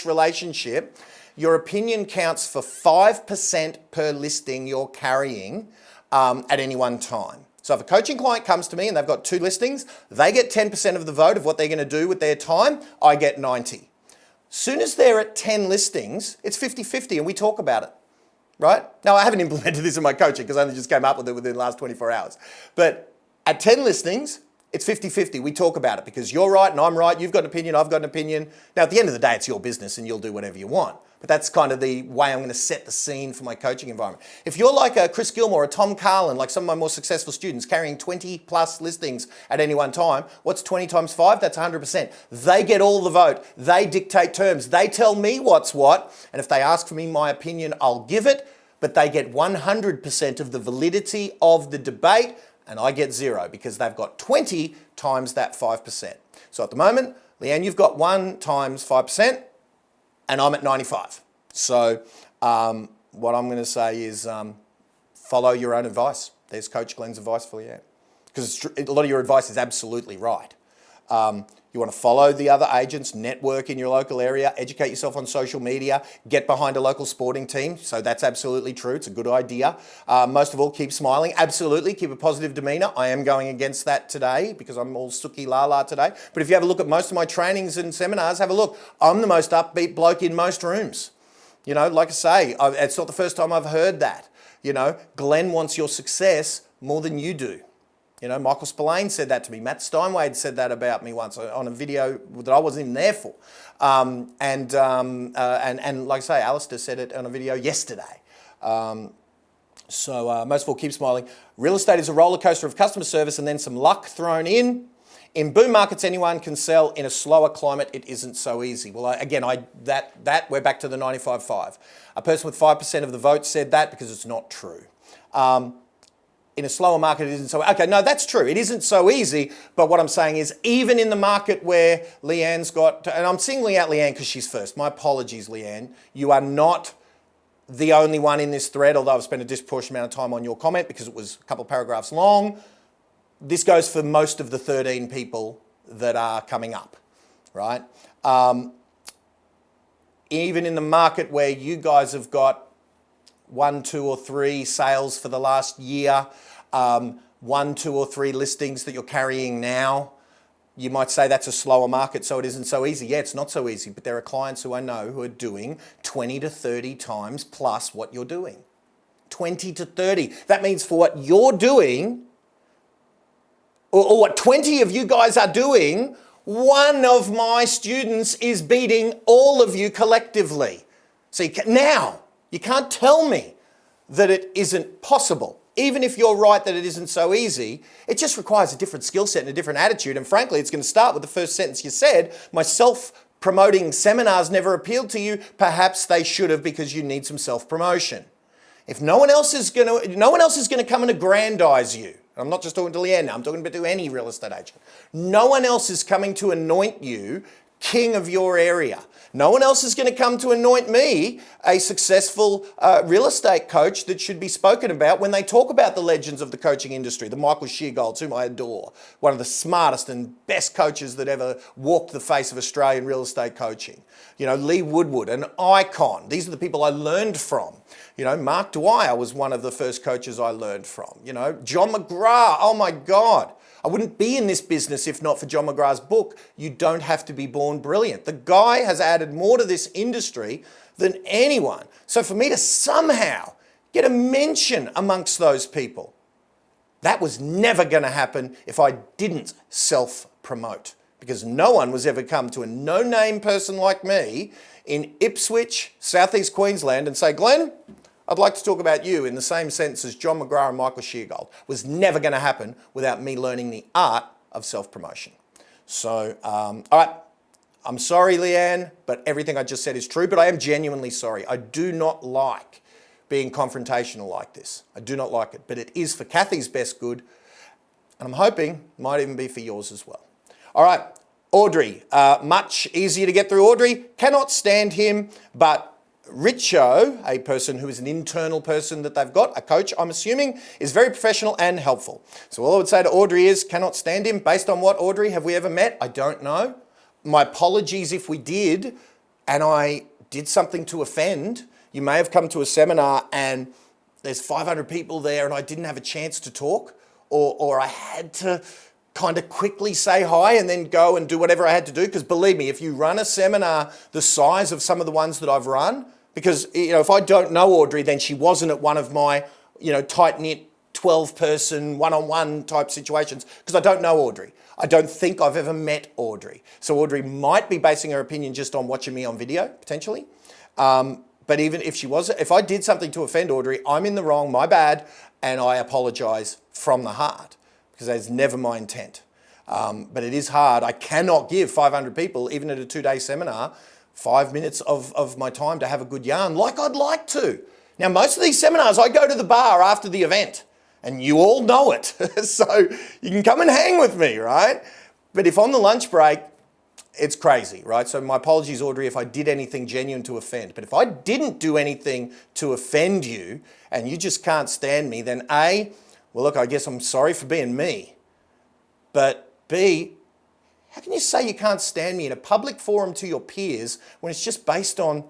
Speaker 1: relationship. Your opinion counts for 5% per listing you're carrying at any one time. So if a coaching client comes to me and they've got 2 listings, they get 10% of the vote of what they're going to do with their time. I get 90. Soon as they're at 10 listings, it's 50-50 and we talk about it, right? Now, I haven't implemented this in my coaching because I only just came up with it within the last 24 hours. But at 10 listings, it's 50-50. We talk about it because you're right and I'm right. You've got an opinion, I've got an opinion. Now, at the end of the day, it's your business and you'll do whatever you want. But that's kind of the way I'm going to set the scene for my coaching environment. If you're like a Chris Gilmore or Tom Carlin, like some of my more successful students, carrying 20 plus listings at any one time, what's 20 times 5? That's 100%. They get all the vote. They dictate terms. They tell me what's what. And if they ask for me my opinion, I'll give it. But they get 100% of the validity of the debate, and I get 0 because they've got 20 times that 5%. So at the moment, Leanne, you've got 1 times 5%. And I'm at 95. So what I'm going to say is follow your own advice. There's Coach Glenn's advice for you. Because a lot of your advice is absolutely right. You want to follow the other agents, network in your local area, educate yourself on social media, get behind a local sporting team. So that's absolutely true. It's a good idea. Most of all, keep smiling. Absolutely, keep a positive demeanor. I am going against that today because I'm all sooky la today. But if you have a look at most of my trainings and seminars, have a look. I'm the most upbeat bloke in most rooms. You know, like I say, it's not the first time I've heard that. You know, Glenn wants your success more than you do. You know, Michael Spillane said that to me. Matt Steinwade said that about me once on a video that I wasn't even there for. And like I say, Alistair said it on a video yesterday. So most of all, keep smiling. Real estate is a roller coaster of customer service and then some luck thrown in. In boom markets, anyone can sell. In a slower climate, it isn't so easy. Well, we're back to the 95-5. A person with 5% of the vote said that because it's not true. In a slower market, it isn't so... Okay, no, that's true. It isn't so easy. But what I'm saying is, even in the market where Leanne's got... And I'm singling out Leanne because she's first. My apologies, Leanne. You are not the only one in this thread, although I've spent a disproportionate amount of time on your comment because it was a couple of paragraphs long. This goes for most of the 13 people that are coming up, right? Even in the market where you guys have got 1, 2 or 3 sales for the last year, 1, 2 or 3 listings that you're carrying now, you might say that's a slower market, so it isn't so easy. Yeah, it's not so easy, but there are clients who I know who are doing 20 to 30 times plus what you're doing. 20 to 30. That means for what you're doing, or what 20 of you guys are doing, one of my students is beating all of you collectively. So now, you can't tell me that it isn't possible. Even if you're right that it isn't so easy, it just requires a different skill set and a different attitude. And frankly, it's going to start with the first sentence you said. My self-promoting seminars never appealed to you. Perhaps they should have, because you need some self-promotion. If no one else is going to come and aggrandize you. I'm not just talking to Leanne now, I'm talking about to any real estate agent. No one else is coming to anoint you king of your area. No one else is going to come to anoint me a successful real estate coach that should be spoken about when they talk about the legends of the coaching industry. The Michael Sheargolds, whom I adore, one of the smartest and best coaches that ever walked the face of Australian real estate coaching. You know, Lee Woodward, an icon. These are the people I learned from. You know, Mark Dwyer was one of the first coaches I learned from. You know, John McGrath, oh my God. I wouldn't be in this business if not for John McGrath's book, You Don't Have to Be Born Brilliant. The guy has added more to this industry than anyone. So for me to somehow get a mention amongst those people, that was never going to happen if I didn't self-promote. Because no one was ever come to a no-name person like me in Ipswich, Southeast Queensland and say, Glenn, I'd like to talk about you in the same sense as John McGrath and Michael Sheargold. Was never going to happen without me learning the art of self-promotion. So, all right, I'm sorry, Leanne, but everything I just said is true, but I am genuinely sorry. I do not like being confrontational like this. I do not like it, but it is for Kathy's best good, and I'm hoping it might even be for yours as well. All right, Audrey, much easier to get through. Audrey, cannot stand him, but Richo, a person who is an internal person that they've got, a coach, I'm assuming, is very professional and helpful. So all I would say to Audrey is, cannot stand him. Based on what, Audrey? Have we ever met? I don't know. My apologies if we did, and I did something to offend. You may have come to a seminar and there's 500 people there and I didn't have a chance to talk, or I had to kind of quickly say hi and then go and do whatever I had to do. Because believe me, if you run a seminar the size of some of the ones that I've run, because, you know, if I don't know Audrey, then she wasn't at one of my, you know, tight-knit 12-person one-on-one type situations, because I don't know Audrey. I don't think I've ever met Audrey. So Audrey might be basing her opinion just on watching me on video, potentially. But even if she was, if I did something to offend Audrey, I'm in the wrong, my bad, and I apologise from the heart, because that is never my intent. But it is hard. I cannot give 500 people, even at a 2-day seminar, 5 minutes of my time to have a good yarn like I'd like to. Now, most of these seminars, I go to the bar after the event, and you all know it. So you can come and hang with me, right? But if on the lunch break, it's crazy, right? So my apologies, Audrey, if I did anything genuine to offend. But if I didn't do anything to offend you and you just can't stand me, then A, well, look, I guess I'm sorry for being me. But B, how can you say you can't stand me in a public forum to your peers when it's just based on,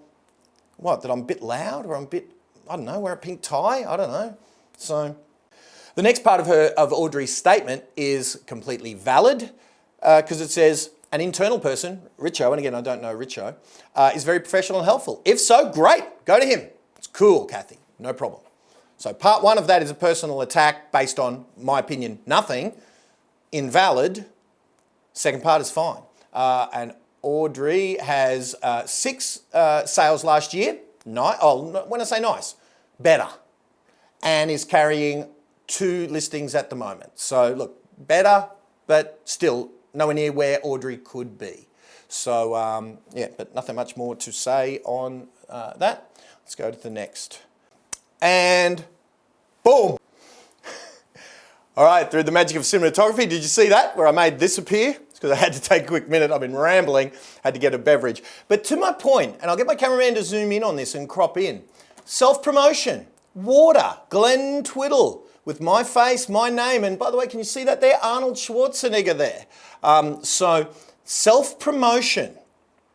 Speaker 1: what, that I'm a bit loud or I'm a bit, I don't know, wear a pink tie? I don't know. So the next part of Audrey's statement is completely valid because it says, an internal person, Richo, and again, I don't know Richo, is very professional and helpful. If so, great, go to him. It's cool, Kathy, no problem. So part one of that is a personal attack based on, my opinion, nothing. Invalid. Second part is fine. And Audrey has 6 sales last year. Nice. Oh, when I say nice, better. And is carrying 2 listings at the moment. So look, better, but still nowhere near where Audrey could be. So yeah, but nothing much more to say on that. Let's go to the next. And boom. All right, through the magic of cinematography, did you see that, where I made this appear? It's because I had to take a quick minute. I've been rambling, had to get a beverage. But to my point, and I'll get my cameraman to zoom in on this and crop in. Self-promotion. Water. Glenn Twiddle. With my face, my name. And by the way, can you see that there? Arnold Schwarzenegger there. So self-promotion.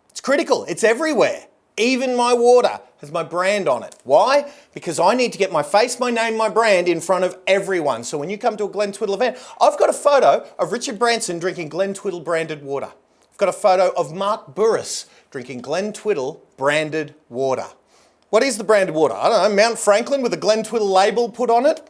Speaker 1: It's critical. It's everywhere. Even my water has my brand on it. Why? Because I need to get my face, my name, my brand in front of everyone. So when you come to a Glenn Twiddle event, I've got a photo of Richard Branson drinking Glenn Twiddle branded water. I've got a photo of Mark Burris drinking Glenn Twiddle branded water. What is the branded water? I don't know, Mount Franklin with a Glenn Twiddle label put on it?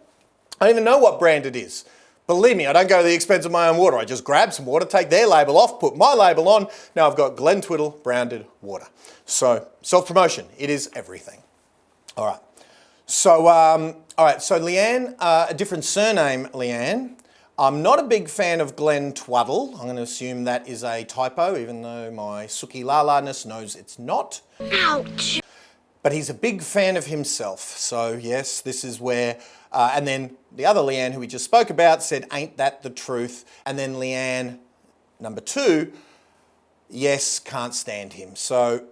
Speaker 1: I don't even know what brand it is. Believe me, I don't go to the expense of my own water. I just grab some water, take their label off, put my label on. Now I've got Glenn Twiddle branded water. So self-promotion, it is everything. All right. So, So Leanne, a different surname, Leanne. I'm not a big fan of Glenn Twaddle. I'm going to assume that is a typo, even though my Sookie la-la-ness knows it's not.
Speaker 2: Ouch.
Speaker 1: But he's a big fan of himself. So yes, this is where, and then the other Leanne who we just spoke about said, ain't that the truth? And then Leanne, number 2, yes, can't stand him. So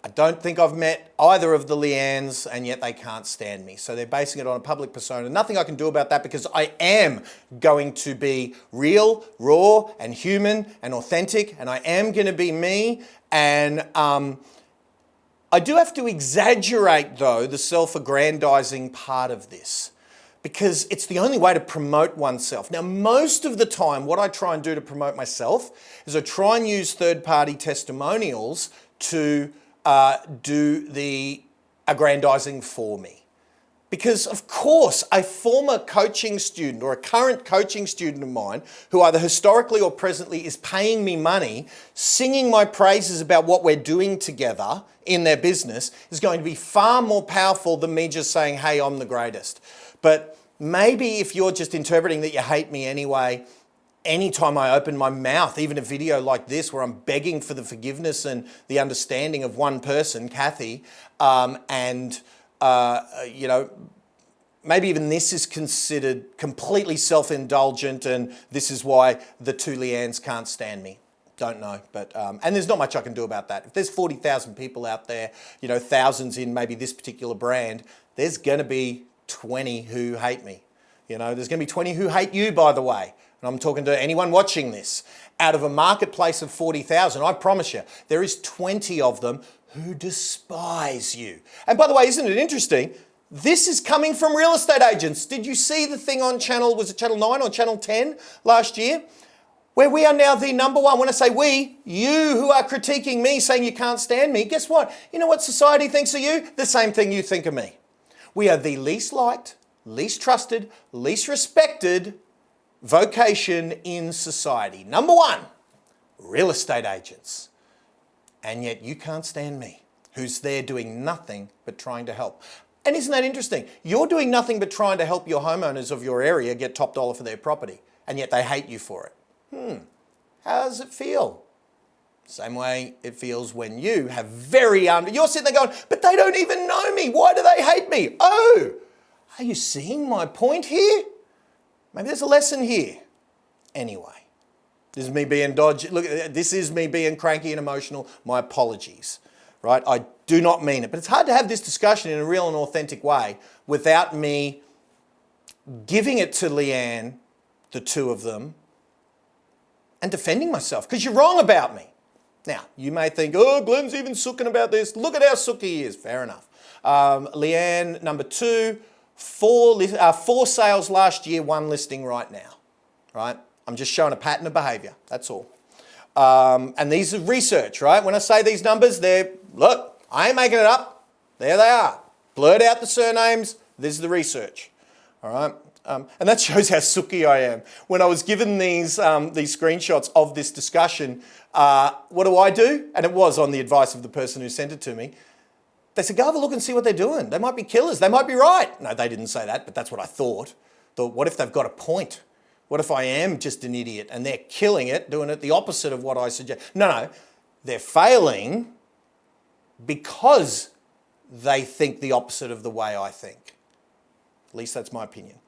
Speaker 1: I don't think I've met either of the Leannes, and yet they can't stand me. So they're basing it on a public persona. Nothing I can do about that because I am going to be real, raw, and human, and authentic, and I am going to be me. And I do have to exaggerate, though, the self-aggrandizing part of this, because it's the only way to promote oneself. Now, most of the time, what I try and do to promote myself is I try and use third-party testimonials to do the aggrandizing for me. Because, of course, a former coaching student or a current coaching student of mine who either historically or presently is paying me money, singing my praises about what we're doing together in their business is going to be far more powerful than me just saying, hey, I'm the greatest. But maybe if you're just interpreting that you hate me anyway, anytime I open my mouth, even a video like this where I'm begging for the forgiveness and the understanding of one person, Kathy, maybe even this is considered completely self-indulgent and this is why the 2 Leannes can't stand me. Don't know, but and there's not much I can do about that. If there's 40,000 people out there, thousands in maybe this particular brand, there's going to be 20 who hate me. There's going to be 20 who hate you, by the way. And I'm talking to anyone watching this. Out of a marketplace of 40,000, I promise you, there is 20 of them who despise you. And by the way, isn't it interesting? This is coming from real estate agents. Did you see the thing on was it Channel 9 or Channel 10 last year? Where we are now the number one. When I say we, you who are critiquing me, saying you can't stand me, guess what? You know what society thinks of you? The same thing you think of me. We are the least liked, least trusted, least respected vocation in society. Number 1, real estate agents. And yet you can't stand me, who's there doing nothing but trying to help. And isn't that interesting? You're doing nothing but trying to help your homeowners of your area get top dollar for their property, and yet they hate you for it. How does it feel? Same way it feels when you have you're sitting there going, but they don't even know me. Why do they hate me? Oh, are you seeing my point here? Maybe there's a lesson here. Anyway, this is me being dodgy. Look, this is me being cranky and emotional. My apologies, right? I do not mean it. But it's hard to have this discussion in a real and authentic way without me giving it to Leanne, the 2 of them, and defending myself, because you're wrong about me. Now, you may think, oh, Glenn's even sooking about this. Look at how sooky he is. Fair enough. Leanne, number 2, 4 sales last year, 1 listing right now, right? I'm just showing a pattern of behavior. That's all. And these are research, right? When I say these numbers, look, I ain't making it up. There they are. Blurred out the surnames. This is the research, all right? And that shows how sooky I am. When I was given these screenshots of this discussion, what do? And it was on the advice of the person who sent it to me. They said, go have a look and see what they're doing. They might be killers. They might be right. No, they didn't say that, but that's what I thought. What if they've got a point? What if I am just an idiot and they're killing it, doing it the opposite of what I suggest? No, they're failing because they think the opposite of the way I think. At least that's my opinion.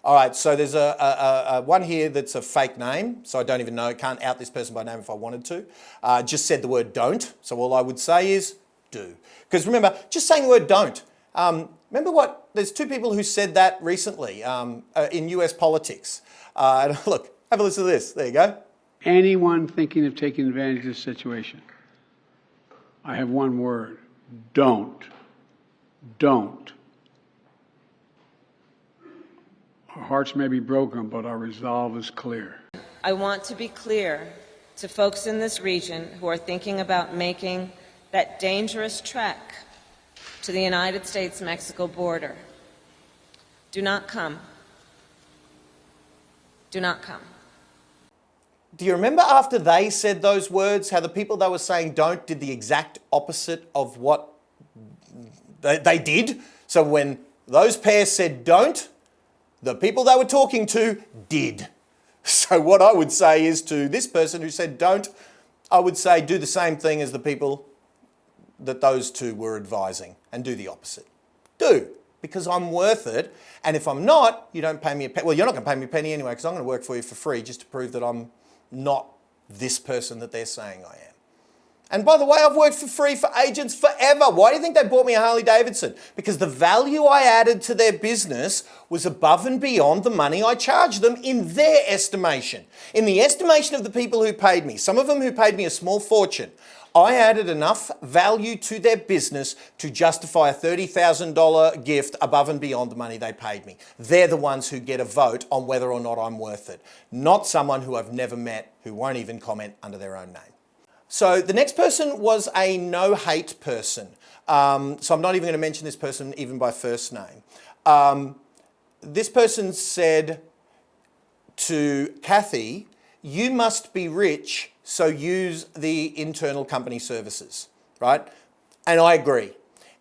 Speaker 1: All right, so there's a one here that's a fake name, so I don't even know, can't out this person by name if I wanted to. Just said the word don't, so all I would say is do. Because remember, just saying the word don't, Remember what, there's two people who said that recently in US politics. Look, have a listen to this. There you go.
Speaker 2: Anyone thinking of taking advantage of this situation, I have one word: don't. Don't. Our hearts may be broken, but our resolve is clear.
Speaker 3: I want to be clear to folks in this region who are thinking about making that dangerous trek to the United States-Mexico border. Do not come. Do not come.
Speaker 1: Do you remember after they said those words, how the people they were saying don't did the exact opposite of what they did? So when those pairs said don't, the people they were talking to did. So what I would say is to this person who said don't, I would say do the same thing as the people that those two were advising and do the opposite. Do, because I'm worth it. And if I'm not, you don't pay me a penny. Well, you're not going to pay me a penny anyway because I'm going to work for you for free just to prove that I'm not this person that they're saying I am. And by the way, I've worked for free for agents forever. Why do you think they bought me a Harley Davidson? Because the value I added to their business was above and beyond the money I charged them in their estimation. In the estimation of the people who paid me, some of them who paid me a small fortune, I added enough value to their business to justify a $30,000 gift above and beyond the money they paid me. They're the ones who get a vote on whether or not I'm worth it, not someone who I've never met who won't even comment under their own name. So the next person was a no-hate person. So I'm not even going to mention this person even by first name. This person said to Kathy, you must be rich, so use the internal company services, right? And I agree.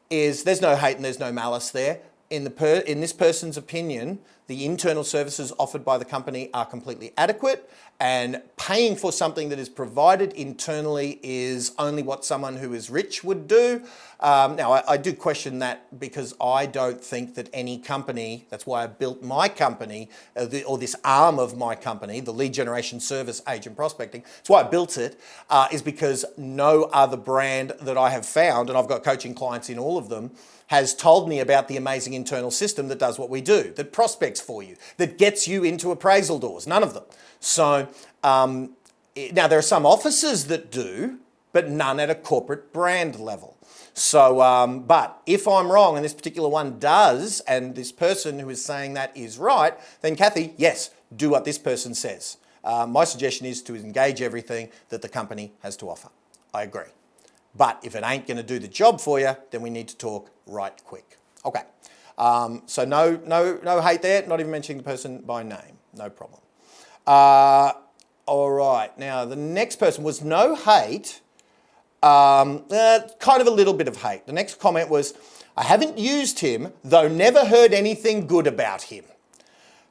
Speaker 1: There's no hate and there's no malice there. In this person's opinion, the internal services offered by the company are completely adequate, and paying for something that is provided internally is only what someone who is rich would do. Now, I do question that because I don't think that any company, that's why I built my company, or this arm of my company, the lead generation service agent prospecting, that's why I built it, is because no other brand that I have found, and I've got coaching clients in all of them, has told me about the amazing internal system that does what we do, that prospects for you, that gets you into appraisal doors. None of them. So now there are some offices that do, but none at a corporate brand level. So, but if I'm wrong and this particular one does, and this person who is saying that is right, then Kathy, yes, do what this person says. My suggestion is to engage everything that the company has to offer. I agree. But if it ain't going to do the job for you, then we need to talk right quick. Okay. So no hate there. Not even mentioning the person by name. No problem. All right. Now the next person was no hate. Kind of a little bit of hate. The next comment was, I haven't used him, though never heard anything good about him.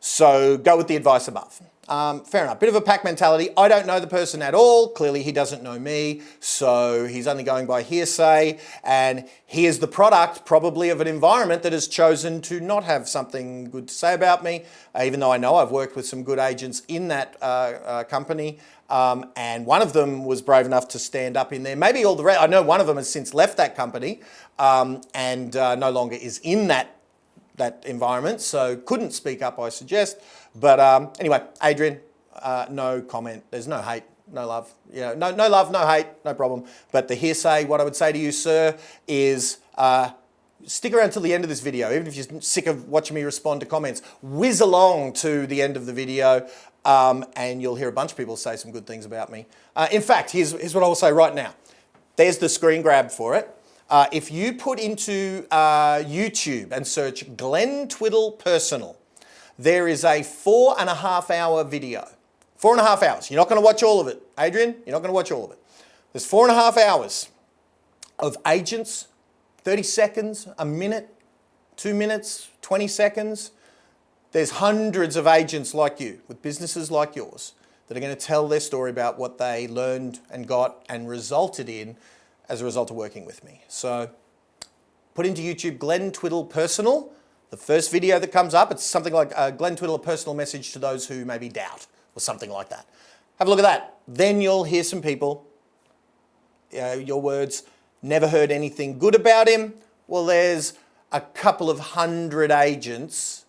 Speaker 1: So go with the advice above. Fair enough. Bit of a pack mentality. I don't know the person at all. Clearly he doesn't know me. So he's only going by hearsay. And he is the product probably of an environment that has chosen to not have something good to say about me, even though I know I've worked with some good agents in that company. And one of them was brave enough to stand up in there. Maybe all the rest. I know one of them has since left that company and no longer is in that environment, so couldn't speak up, I suggest. But anyway, Adrian, no comment. There's no hate, no love. You know, no love, no hate, no problem. But the hearsay, what I would say to you, sir, is stick around till the end of this video. Even if you're sick of watching me respond to comments, whiz along to the end of the video and you'll hear a bunch of people say some good things about me. In fact, here's what I will say right now. There's the screen grab for it. If you put into YouTube and search Glenn Twiddle Personal, there is a 4.5 hour video. 4.5 hours. You're not going to watch all of it. Adrian, you're not going to watch all of it. There's 4.5 hours of agents, 30 seconds, a minute, 2 minutes, 20 seconds. There's hundreds of agents like you with businesses like yours that are going to tell their story about what they learned and got and resulted in as a result of working with me. So put into YouTube Glenn Twiddle Personal. The first video that comes up, it's something like Glenn Twiddle, a personal message to those who maybe doubt, or something like that. Have a look at that. Then you'll hear some people, your words, never heard anything good about him. Well, there's a couple of hundred agents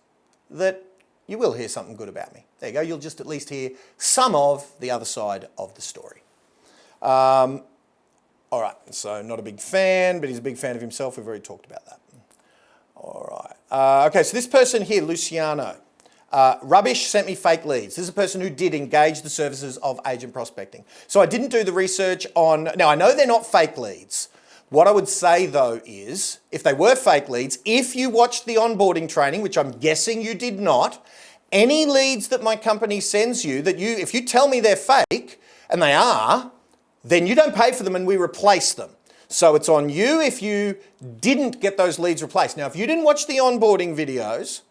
Speaker 1: that you will hear something good about me. There you go. You'll just at least hear some of the other side of the story. All right. So not a big fan, but he's a big fan of himself. We've already talked about that. All right. Okay. So this person here, Luciano, rubbish, sent me fake leads. This is a person who did engage the services of agent prospecting. So I didn't do the research on, now I know they're not fake leads. What I would say though is, if they were fake leads, if you watched the onboarding training, which I'm guessing you did not, any leads that my company sends you, if you tell me they're fake, and they are, then you don't pay for them and we replace them. So it's on you if you didn't get those leads replaced. Now, if you didn't watch the onboarding videos,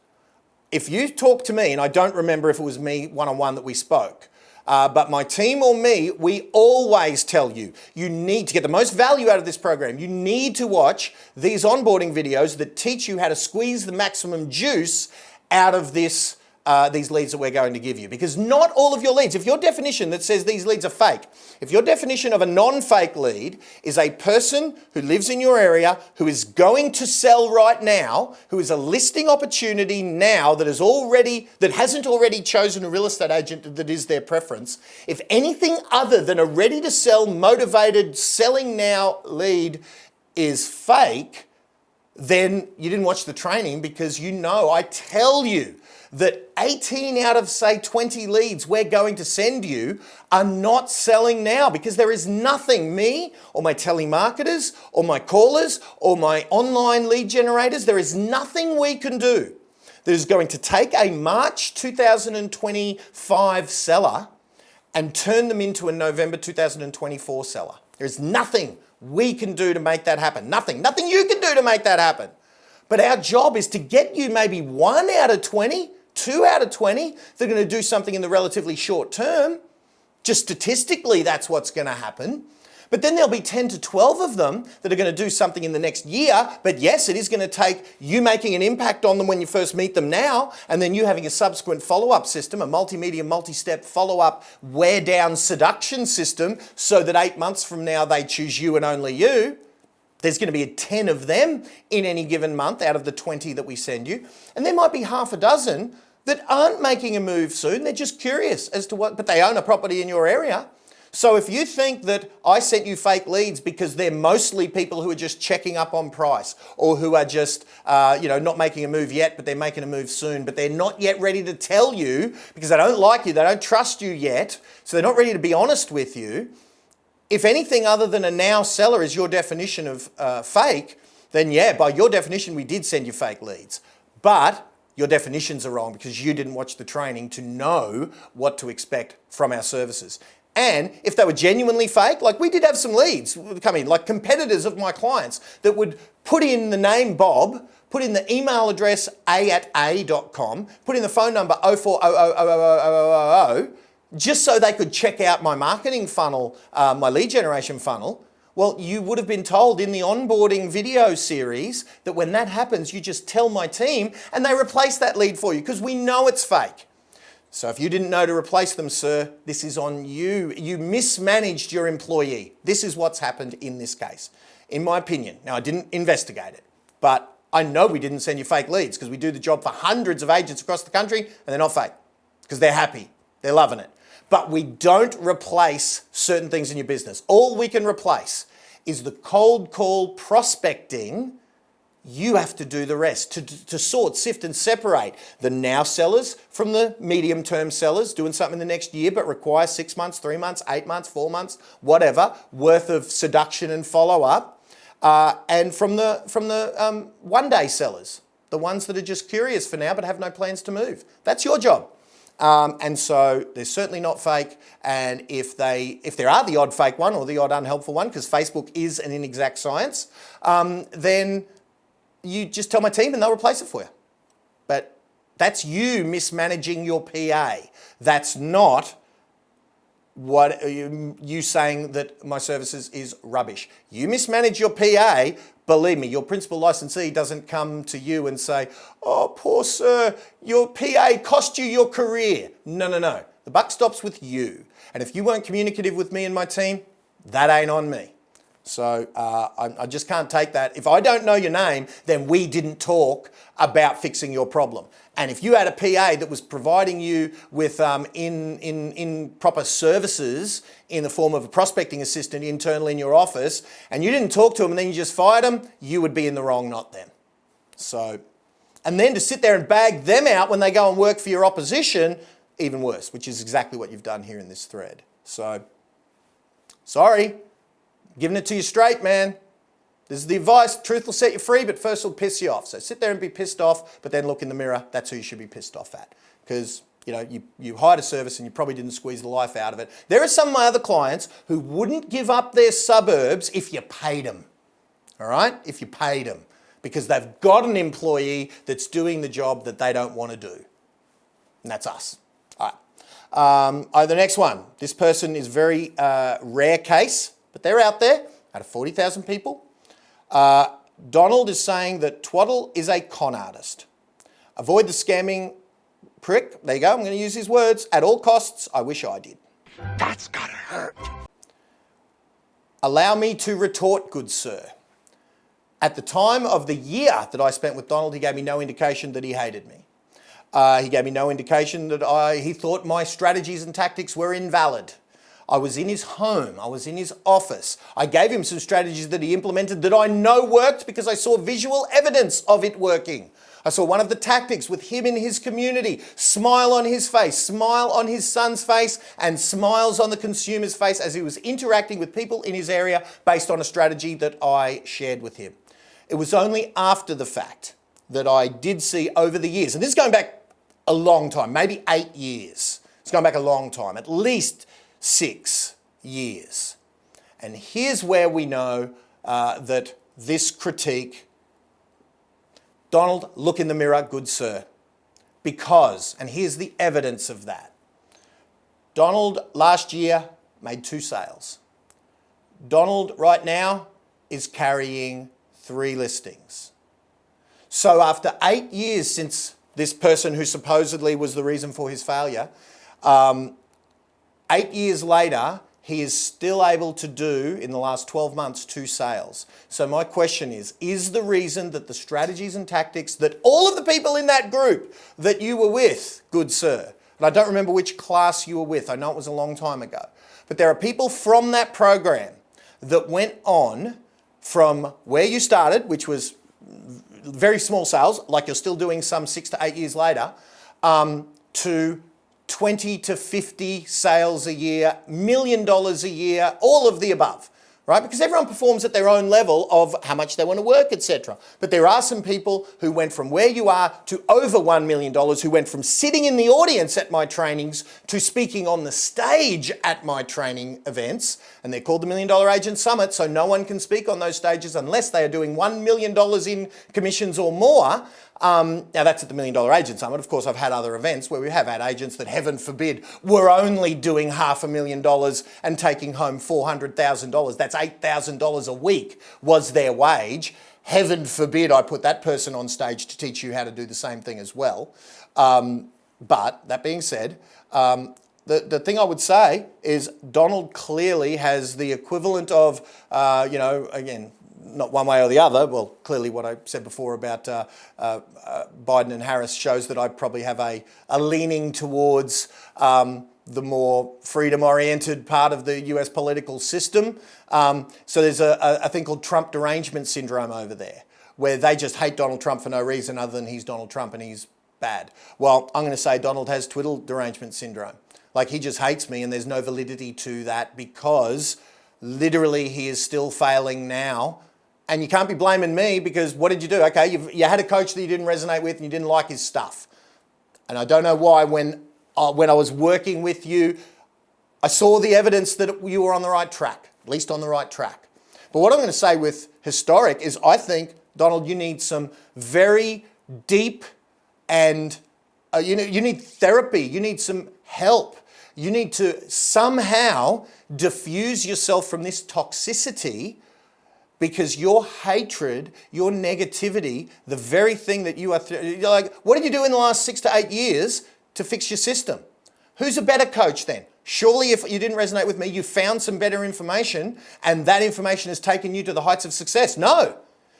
Speaker 1: if you talk to me, and I don't remember if it was me one-on-one that we spoke, but my team or me, we always tell you, you need to get the most value out of this program. You need to watch these onboarding videos that teach you how to squeeze the maximum juice out of these leads that we're going to give you. Because not all of your leads, if your definition that says these leads are fake, if your definition of a non-fake lead is a person who lives in your area, who is going to sell right now, who is a listing opportunity now that hasn't already chosen a real estate agent that is their preference, if anything other than a ready to sell, motivated, selling now lead is fake, then you didn't watch the training, because I tell you that 18 out of, say, 20 leads we're going to send you are not selling now, because there is nothing, me or my telemarketers or my callers or my online lead generators, there is nothing we can do that is going to take a March 2025 seller and turn them into a November 2024 seller. There is nothing we can do to make that happen. Nothing you can do to make that happen. But our job is to get you maybe 1 out of 20, 2 out of 20 that are going to do something in the relatively short term. Just statistically, that's what's going to happen. But then there'll be 10 to 12 of them that are going to do something in the next year. But yes, it is going to take you making an impact on them when you first meet them now, and then you having a subsequent follow-up system, a multimedia, multi-step follow-up, wear-down seduction system, so that 8 months from now they choose you and only you. There's going to be 10 of them in any given month out of the 20 that we send you. And there might be half a dozen that aren't making a move soon. They're just curious as to but they own a property in your area. So if you think that I sent you fake leads because they're mostly people who are just checking up on price, or who are just, not making a move yet, but they're making a move soon, but they're not yet ready to tell you because they don't like you, they don't trust you yet, so they're not ready to be honest with you. If anything other than a now seller is your definition of fake, then yeah, by your definition, we did send you fake leads. But your definitions are wrong because you didn't watch the training to know what to expect from our services. And if they were genuinely fake, like we did have some leads come in, like competitors of my clients that would put in the name Bob, put in the email address a@a.com, put in the phone number 04000000, just so they could check out my marketing funnel, my lead generation funnel. Well, you would have been told in the onboarding video series that when that happens, you just tell my team and they replace that lead for you, because we know it's fake. So if you didn't know to replace them, sir, this is on you. You mismanaged your employee. This is what's happened in this case, in my opinion. Now, I didn't investigate it, but I know we didn't send you fake leads, because we do the job for hundreds of agents across the country and they're not fake, because they're happy. They're loving it. But we don't replace certain things in your business. All we can replace is the cold call prospecting. You have to do the rest to sort, sift and separate the now sellers from the medium term sellers doing something in the next year but require 6 months, 3 months, 8 months, 4 months, whatever, worth of seduction and follow up, and from the one day sellers, the ones that are just curious for now but have no plans to move. That's your job. And so they're certainly not fake. And if there are the odd fake one or the odd unhelpful one, because Facebook is an inexact science, then you just tell my team and they'll replace it for you. But that's you mismanaging your PA. That's not what you saying that my services is rubbish. You mismanage your PA. Believe me, your principal licensee doesn't come to you and say, oh, poor sir, your PA cost you your career. No. The buck stops with you. And if you weren't communicative with me and my team, that ain't on me. So I just can't take that. If I don't know your name, then we didn't talk about fixing your problem. And if you had a PA that was providing you with in proper services in the form of a prospecting assistant internally in your office, and you didn't talk to them and then you just fired them, you would be in the wrong, not them. So, and then to sit there and bag them out when they go and work for your opposition, even worse, which is exactly what you've done here in this thread. So, sorry, giving it to you straight, man. This is the advice. Truth will set you free, but first it'll piss you off. So sit there and be pissed off, but then look in the mirror. That's who you should be pissed off at. Because, you know, you hired a service and you probably didn't squeeze the life out of it. There are some of my other clients who wouldn't give up their suburbs if you paid them. All right? If you paid them. Because they've got an employee that's doing the job that they don't want to do. And that's us. All right. The next one. This person is very rare case, but they're out there out of 40,000 people. Donald is saying that Twiddle is a con artist. Avoid the scamming prick. There you go. I'm going to use his words. At all costs, I wish I did.
Speaker 4: That's gotta hurt.
Speaker 1: Allow me to retort, good sir. At the time of the year that I spent with Donald, he gave me no indication that he hated me. He gave me no indication that he thought my strategies and tactics were invalid. I was in his home. I was in his office. I gave him some strategies that he implemented that I know worked because I saw visual evidence of it working. I saw one of the tactics with him in his community, smile on his face, smile on his son's face, and smiles on the consumer's face as he was interacting with people in his area based on a strategy that I shared with him. It was only after the fact that I did see over the years, and this is going back a long time, maybe 8 years. It's going back a long time, at least 6 years. And here's where we know that this critique, Donald, look in the mirror, good sir. Because, and here's the evidence of that. Donald last year made 2 sales. Donald right now is carrying 3 listings. So after 8 years since this person who supposedly was the reason for his failure, 8 years later, he is still able to do, in the last 12 months, 2 sales. So my question is the reason that the strategies and tactics that all of the people in that group that you were with, good sir, and I don't remember which class you were with, I know it was a long time ago, but there are people from that program that went on from where you started, which was very small sales, like you're still doing some 6 to 8 years later, to 20 to 50 sales a year, $1 million a year, all of the above, right? Because everyone performs at their own level of how much they want to work, etc. But there are some people who went from where you are to over $1 million, who went from sitting in the audience at my trainings to speaking on the stage at my training events, and they're called the $1 Million Agent Summit, so no one can speak on those stages unless they are doing $1 million in commissions or more. Now that's at the $1 Million Agent Summit. Of course, I've had other events where we have had agents that, heaven forbid, were only doing $500,000 and taking home $400,000. That's $8,000 a week was their wage. Heaven forbid I put that person on stage to teach you how to do the same thing as well. But that being said, the thing I would say is Donald clearly has the equivalent of, again, not one way or the other. Well, clearly what I said before about Biden and Harris shows that I probably have a leaning towards the more freedom-oriented part of the US political system. So there's a thing called Trump derangement syndrome over there, where they just hate Donald Trump for no reason other than he's Donald Trump and he's bad. Well, I'm going to say Donald has Twiddle derangement syndrome. Like, he just hates me and there's no validity to that because literally he is still failing now. And you can't be blaming me because what did you do? Okay, you had a coach that you didn't resonate with and you didn't like his stuff. And I don't know why when I was working with you, I saw the evidence that you were on the right track, at least on the right track. But what I'm going to say with historic is I think, Donald, you need some very deep and you need therapy. You need some help. You need to somehow diffuse yourself from this toxicity, because your hatred, your negativity, the very thing that you are, what did you do in the last 6 to 8 years to fix your system? Who's a better coach then? Surely if you didn't resonate with me, you found some better information and that information has taken you to the heights of success. No,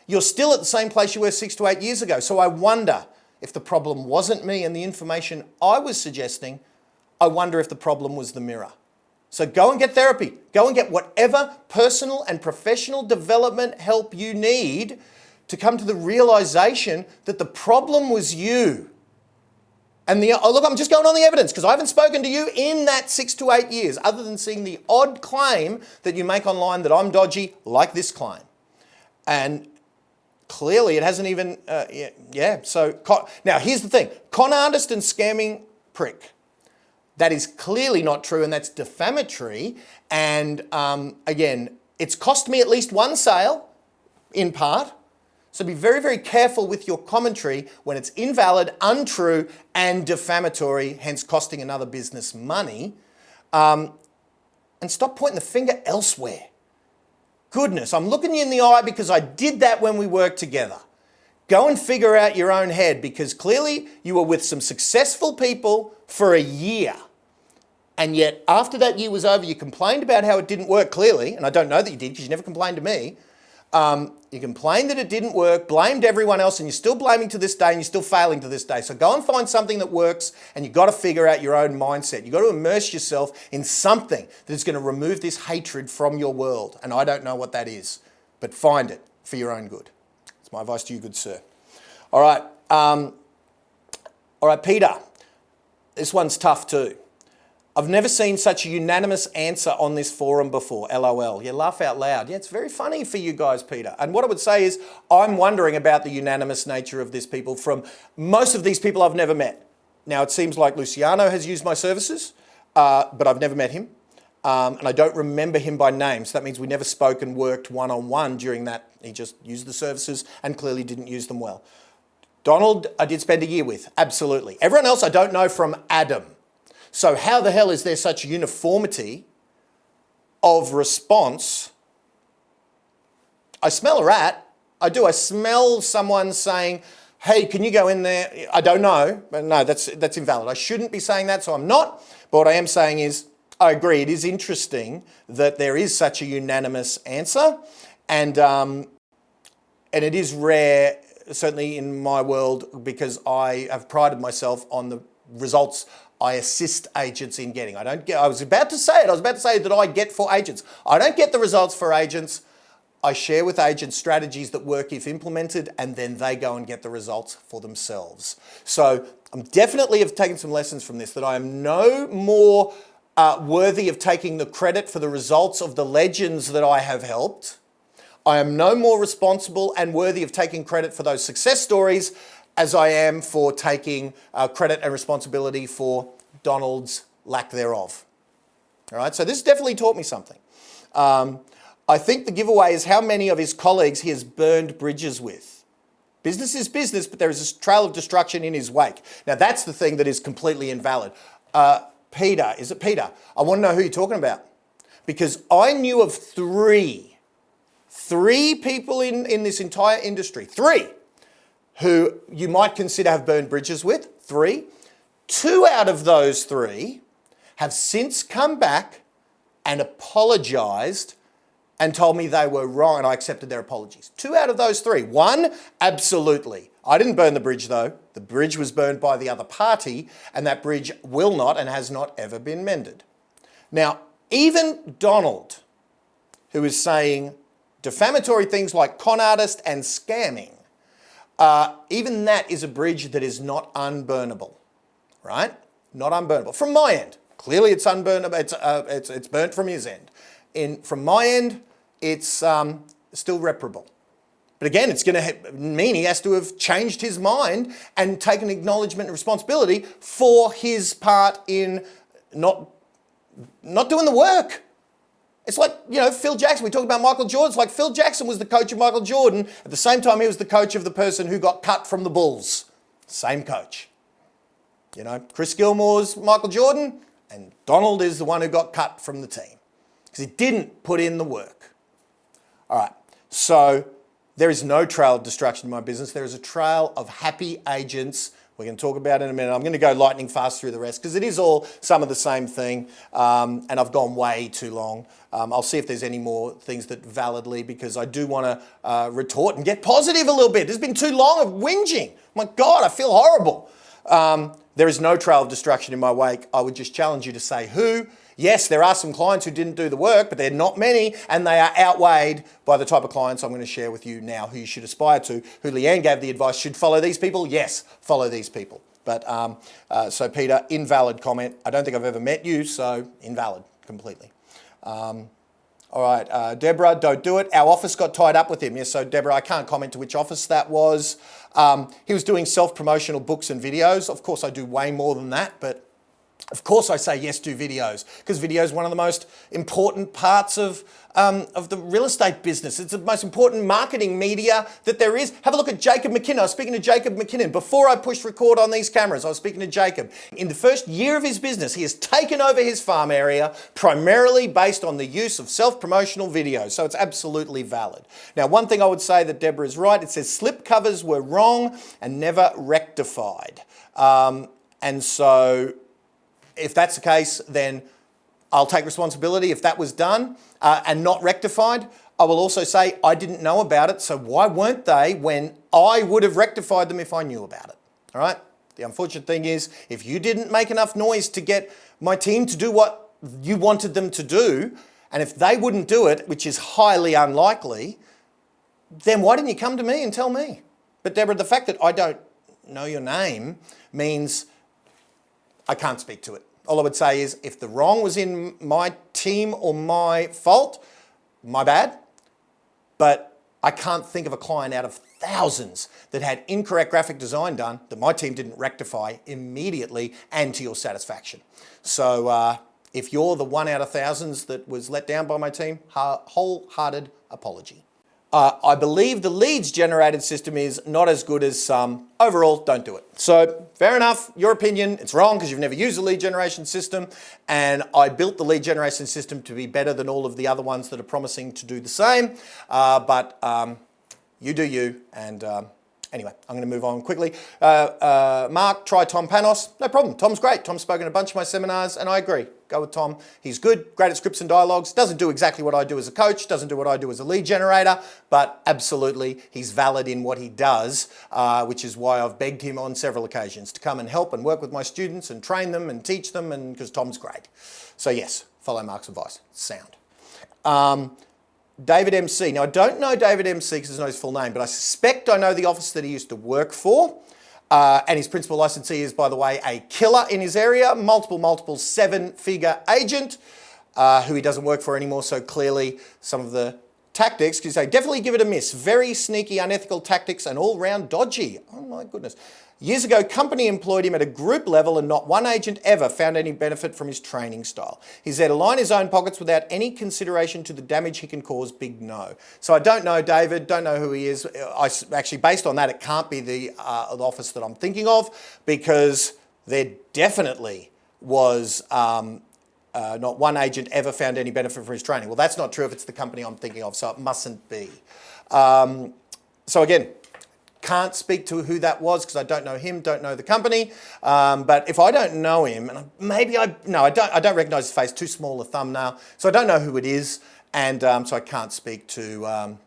Speaker 1: you're still at the same place you were 6 to 8 years ago. So I wonder if the problem wasn't me and the information I was suggesting, I wonder if the problem was the mirror. So go and get therapy. Go and get whatever personal and professional development help you need to come to the realization that the problem was you. And look, I'm just going on the evidence because I haven't spoken to you in that 6 to 8 years, other than seeing the odd claim that you make online that I'm dodgy, like this claim. And clearly it hasn't even, So now here's the thing, con artist and scamming prick. That is clearly not true and that's defamatory. And again, it's cost me at least one sale, in part. So be very, very careful with your commentary when it's invalid, untrue, and defamatory, hence costing another business money. And stop pointing the finger elsewhere. Goodness, I'm looking you in the eye because I did that when we worked together. Go and figure out your own head because clearly you were with some successful people for a year. And yet after that year was over, you complained about how it didn't work clearly. And I don't know that you did because you never complained to me. You complained that it didn't work, blamed everyone else, and you're still blaming to this day and you're still failing to this day. So go and find something that works and you've got to figure out your own mindset. You've got to immerse yourself in something that is going to remove this hatred from your world. And I don't know what that is, but find it for your own good. It's my advice to you, good sir. All right, Peter. This one's tough too. I've never seen such a unanimous answer on this forum before, LOL. Yeah, laugh out loud. Yeah, it's very funny for you guys, Peter. And what I would say is I'm wondering about the unanimous nature of this people from most of these people I've never met. Now, it seems like Luciano has used my services, but I've never met him. And I don't remember him by name. So that means we never spoke and worked one-on-one during that. He just used the services and clearly didn't use them well. Donald, I did spend a year with, absolutely. Everyone else I don't know from Adam. So how the hell is there such uniformity of response? I smell a rat. I do. I smell someone saying, hey, can you go in there? I don't know, but no, that's invalid. I shouldn't be saying that, so I'm not. But what I am saying is, I agree, it is interesting that there is such a unanimous answer. And it is rare, certainly in my world, because I have prided myself on the results I assist agents in getting. I was about to say that I get for agents. I don't get the results for agents. I share with agents strategies that work if implemented, and then they go and get the results for themselves. So I'm definitely have taken some lessons from this, that I am no more worthy of taking the credit for the results of the legends that I have helped. I am no more responsible and worthy of taking credit for those success stories as I am for taking credit and responsibility for Donald's lack thereof. All right, so this definitely taught me something. I think the giveaway is how many of his colleagues he has burned bridges with. Business is business, but there is a trail of destruction in his wake. Now that's the thing that is completely invalid. Peter, is it Peter? I want to know who you're talking about. Because I knew of three people in this entire industry, who you might consider have burned bridges with, 3. 2 out of those 3 have since come back and apologized and told me they were wrong, and I accepted their apologies. 2 out of those 3. 1, absolutely. I didn't burn the bridge though. The bridge was burned by the other party, and that bridge will not and has not ever been mended. Now, even Donald, who is saying defamatory things like con artist and scamming, even that is a bridge that is not unburnable, right? Not unburnable. From my end, clearly it's unburnable. It's burnt from his end. From my end, it's still reparable. But again, it's going to mean he has to have changed his mind and taken acknowledgement and responsibility for his part in not doing the work. It's like, Phil Jackson. We talk about Michael Jordan. It's like Phil Jackson was the coach of Michael Jordan. At the same time, he was the coach of the person who got cut from the Bulls. Same coach. Chris Gilmore's Michael Jordan, and Donald is the one who got cut from the team because he didn't put in the work. All right. So there is no trail of destruction in my business. There is a trail of happy agents we're going to talk about it in a minute. I'm going to go lightning fast through the rest because it is all some of the same thing, and I've gone way too long. I'll see if there's any more things that validly, because I do want to retort and get positive a little bit. It's been too long of whinging. My God, I feel horrible. There is no trail of destruction in my wake. I would just challenge you to say who. Yes, there are some clients who didn't do the work, but they're not many, and they are outweighed by the type of clients I'm going to share with you now who you should aspire to, who Leanne gave the advice, should follow these people? Yes, follow these people. But so Peter, invalid comment. I don't think I've ever met you, so invalid completely. All right, Deborah, don't do it. Our office got tied up with him. Yes, so Deborah, I can't comment to which office that was. He was doing self-promotional books and videos. Of course, I do way more than that, but of course I say yes, do videos, because video is one of the most important parts of the real estate business. It's the most important marketing media that there is. Have a look at Jacob McKinnon. I was speaking to Jacob McKinnon. Before I pushed record on these cameras, I was speaking to Jacob. In the first year of his business, he has taken over his farm area primarily based on the use of self-promotional videos. So it's absolutely valid. Now, one thing I would say that Deborah is right. It says slip covers were wrong and never rectified. And so if that's the case, then I'll take responsibility if that was done and not rectified. I will also say I didn't know about it, so why weren't they when I would have rectified them if I knew about it? All right? The unfortunate thing is, if you didn't make enough noise to get my team to do what you wanted them to do, and if they wouldn't do it, which is highly unlikely, then why didn't you come to me and tell me? But Deborah, the fact that I don't know your name means I can't speak to it. All I would say is if the wrong was in my team or my fault, my bad. But I can't think of a client out of thousands that had incorrect graphic design done that my team didn't rectify immediately and to your satisfaction. So if you're the one out of thousands that was let down by my team, wholehearted apology. I believe the leads generated system is not as good as some. Overall, don't do it. So fair enough, your opinion, it's wrong because you've never used a lead generation system, and I built the lead generation system to be better than all of the other ones that are promising to do the same, but you do you, and anyway, I'm going to move on quickly. Mark, try Tom Panos. No problem. Tom's great. Tom's spoken at a bunch of my seminars, and I agree. Go with Tom. He's good, great at scripts and dialogues. Doesn't do exactly what I do as a coach. Doesn't do what I do as a lead generator, but absolutely he's valid in what he does, which is why I've begged him on several occasions to come and help and work with my students and train them and teach them, and because Tom's great. So yes, follow Mark's advice. It's sound. David MC. Now, I don't know David MC because it's not his full name, but I suspect I know the office that he used to work for. And his principal licensee is, by the way, a killer in his area, multiple seven-figure agent who he doesn't work for anymore. So clearly some of the tactics, because they definitely give it a miss. Very sneaky, unethical tactics and all-round dodgy. Oh my goodness. Years ago, company employed him at a group level and not one agent ever found any benefit from his training style. He's there to line his own pockets without any consideration to the damage he can cause. Big no. So I don't know David, don't know who he is. Actually, based on that, it can't be the office that I'm thinking of, because there definitely was not one agent ever found any benefit from his training. Well, that's not true if it's the company I'm thinking of, so it mustn't be. So again, can't speak to who that was because I don't know him, don't know the company. But if I don't know him, and I don't recognise his face, too small a thumbnail, so I don't know who it is, and so I can't speak to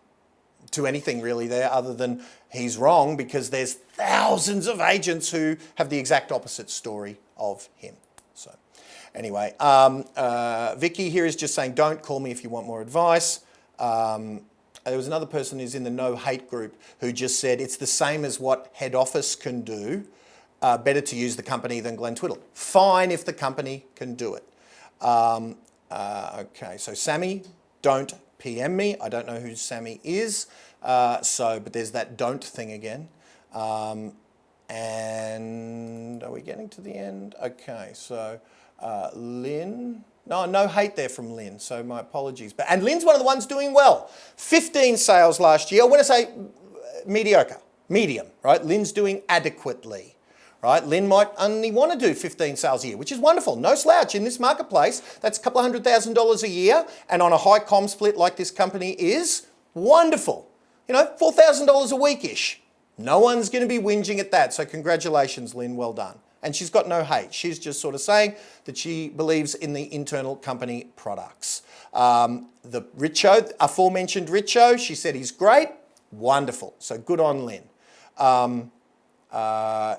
Speaker 1: anything really there other than he's wrong, because there's thousands of agents who have the exact opposite story of him. So anyway, Vicky here is just saying, don't call me if you want more advice. There was another person who's in the no hate group who just said it's the same as what head office can do. Better to use the company than Glenn Twiddle. Fine if the company can do it. Okay, so Sammy, don't PM me. I don't know who Sammy is. But there's that don't thing again. And are we getting to the end? Okay, so Lynn. No hate there from Lynn, so my apologies. And Lynn's one of the ones doing well. 15 sales last year. When I say mediocre, medium, right? Lynn's doing adequately, right? Lynn might only want to do 15 sales a year, which is wonderful. No slouch in this marketplace. That's a couple of $100,000 a year, and on a high comm split like this company is, wonderful. $4,000 a week-ish. No one's going to be whinging at that. So congratulations, Lynn, well done. And she's got no hate. She's just sort of saying that she believes in the internal company products. The Richo, aforementioned Richo, she said he's great. Wonderful. So good on Lynn.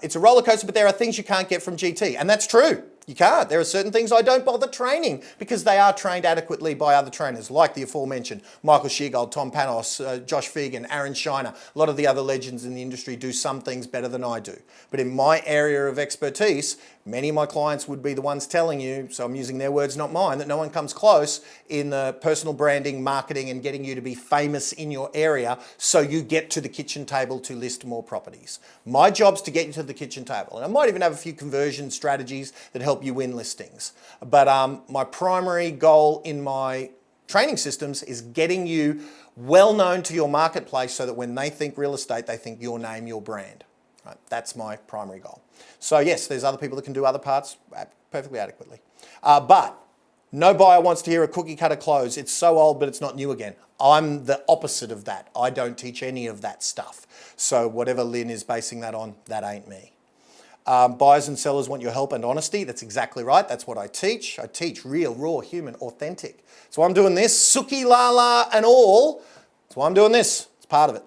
Speaker 1: It's a roller coaster, but there are things you can't get from GT. And that's true. You can't. There are certain things I don't bother training because they are trained adequately by other trainers, like the aforementioned Michael Sheargold, Tom Panos, Josh Fegan, Aaron Shiner. A lot of the other legends in the industry do some things better than I do. But in my area of expertise, many of my clients would be the ones telling you, so I'm using their words, not mine, that no one comes close in the personal branding, marketing, and getting you to be famous in your area so you get to the kitchen table to list more properties. My job's to get you to the kitchen table. And I might even have a few conversion strategies that help you win listings. But my primary goal in my training systems is getting you well known to your marketplace so that when they think real estate, they think your name, your brand. Right? That's my primary goal. So yes, there's other people that can do other parts perfectly adequately. But no buyer wants to hear a cookie cutter close. It's so old, but it's not new again. I'm the opposite of that. I don't teach any of that stuff. So whatever Lynn is basing that on, that ain't me. Buyers and sellers want your help and honesty. That's exactly right. That's what I teach. I teach real, raw, human, authentic. So I'm doing this, Sookie, Lala, and all. That's why I'm doing this. It's part of it.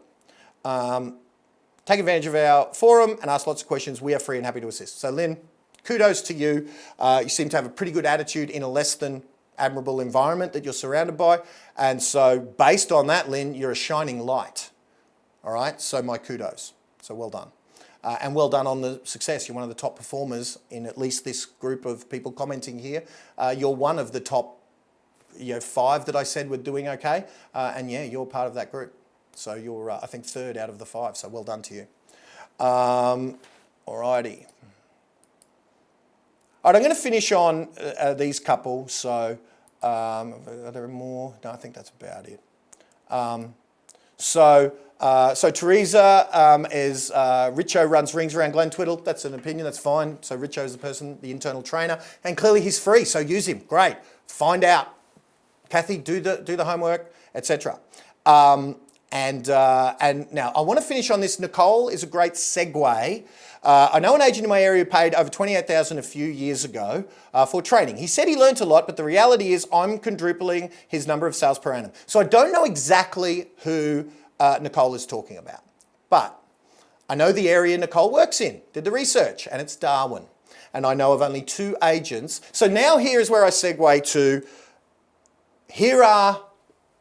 Speaker 1: Take advantage of our forum and ask lots of questions. We are free and happy to assist. So Lynn, kudos to you. You seem to have a pretty good attitude in a less than admirable environment that you're surrounded by. And so based on that, Lynn, you're a shining light. All right, so my kudos. So well done. And well done on the success. You're one of the top performers in at least this group of people commenting here. You're one of the top 5 that I said were doing okay. And yeah, you're part of that group. So you're, I think, 3rd out of the 5. So well done to you. Alrighty. All right, I'm going to finish on these couple. So are there more? No, I think that's about it. So Teresa is, Richo runs rings around Glenn Twiddle. That's an opinion, that's fine. So Richo is the person, the internal trainer. And clearly he's free, so use him. Great. Find out. Kathy, do the homework, etc. And now I want to finish on this. Nicole is a great segue. I know an agent in my area paid over $28,000 a few years ago for training. He said he learnt a lot, but the reality is I'm quadrupling his number of sales per annum. So I don't know exactly who Nicole is talking about, but I know the area Nicole works in, did the research, and it's Darwin. And I know of only 2 agents. So now here's where I segue to, here are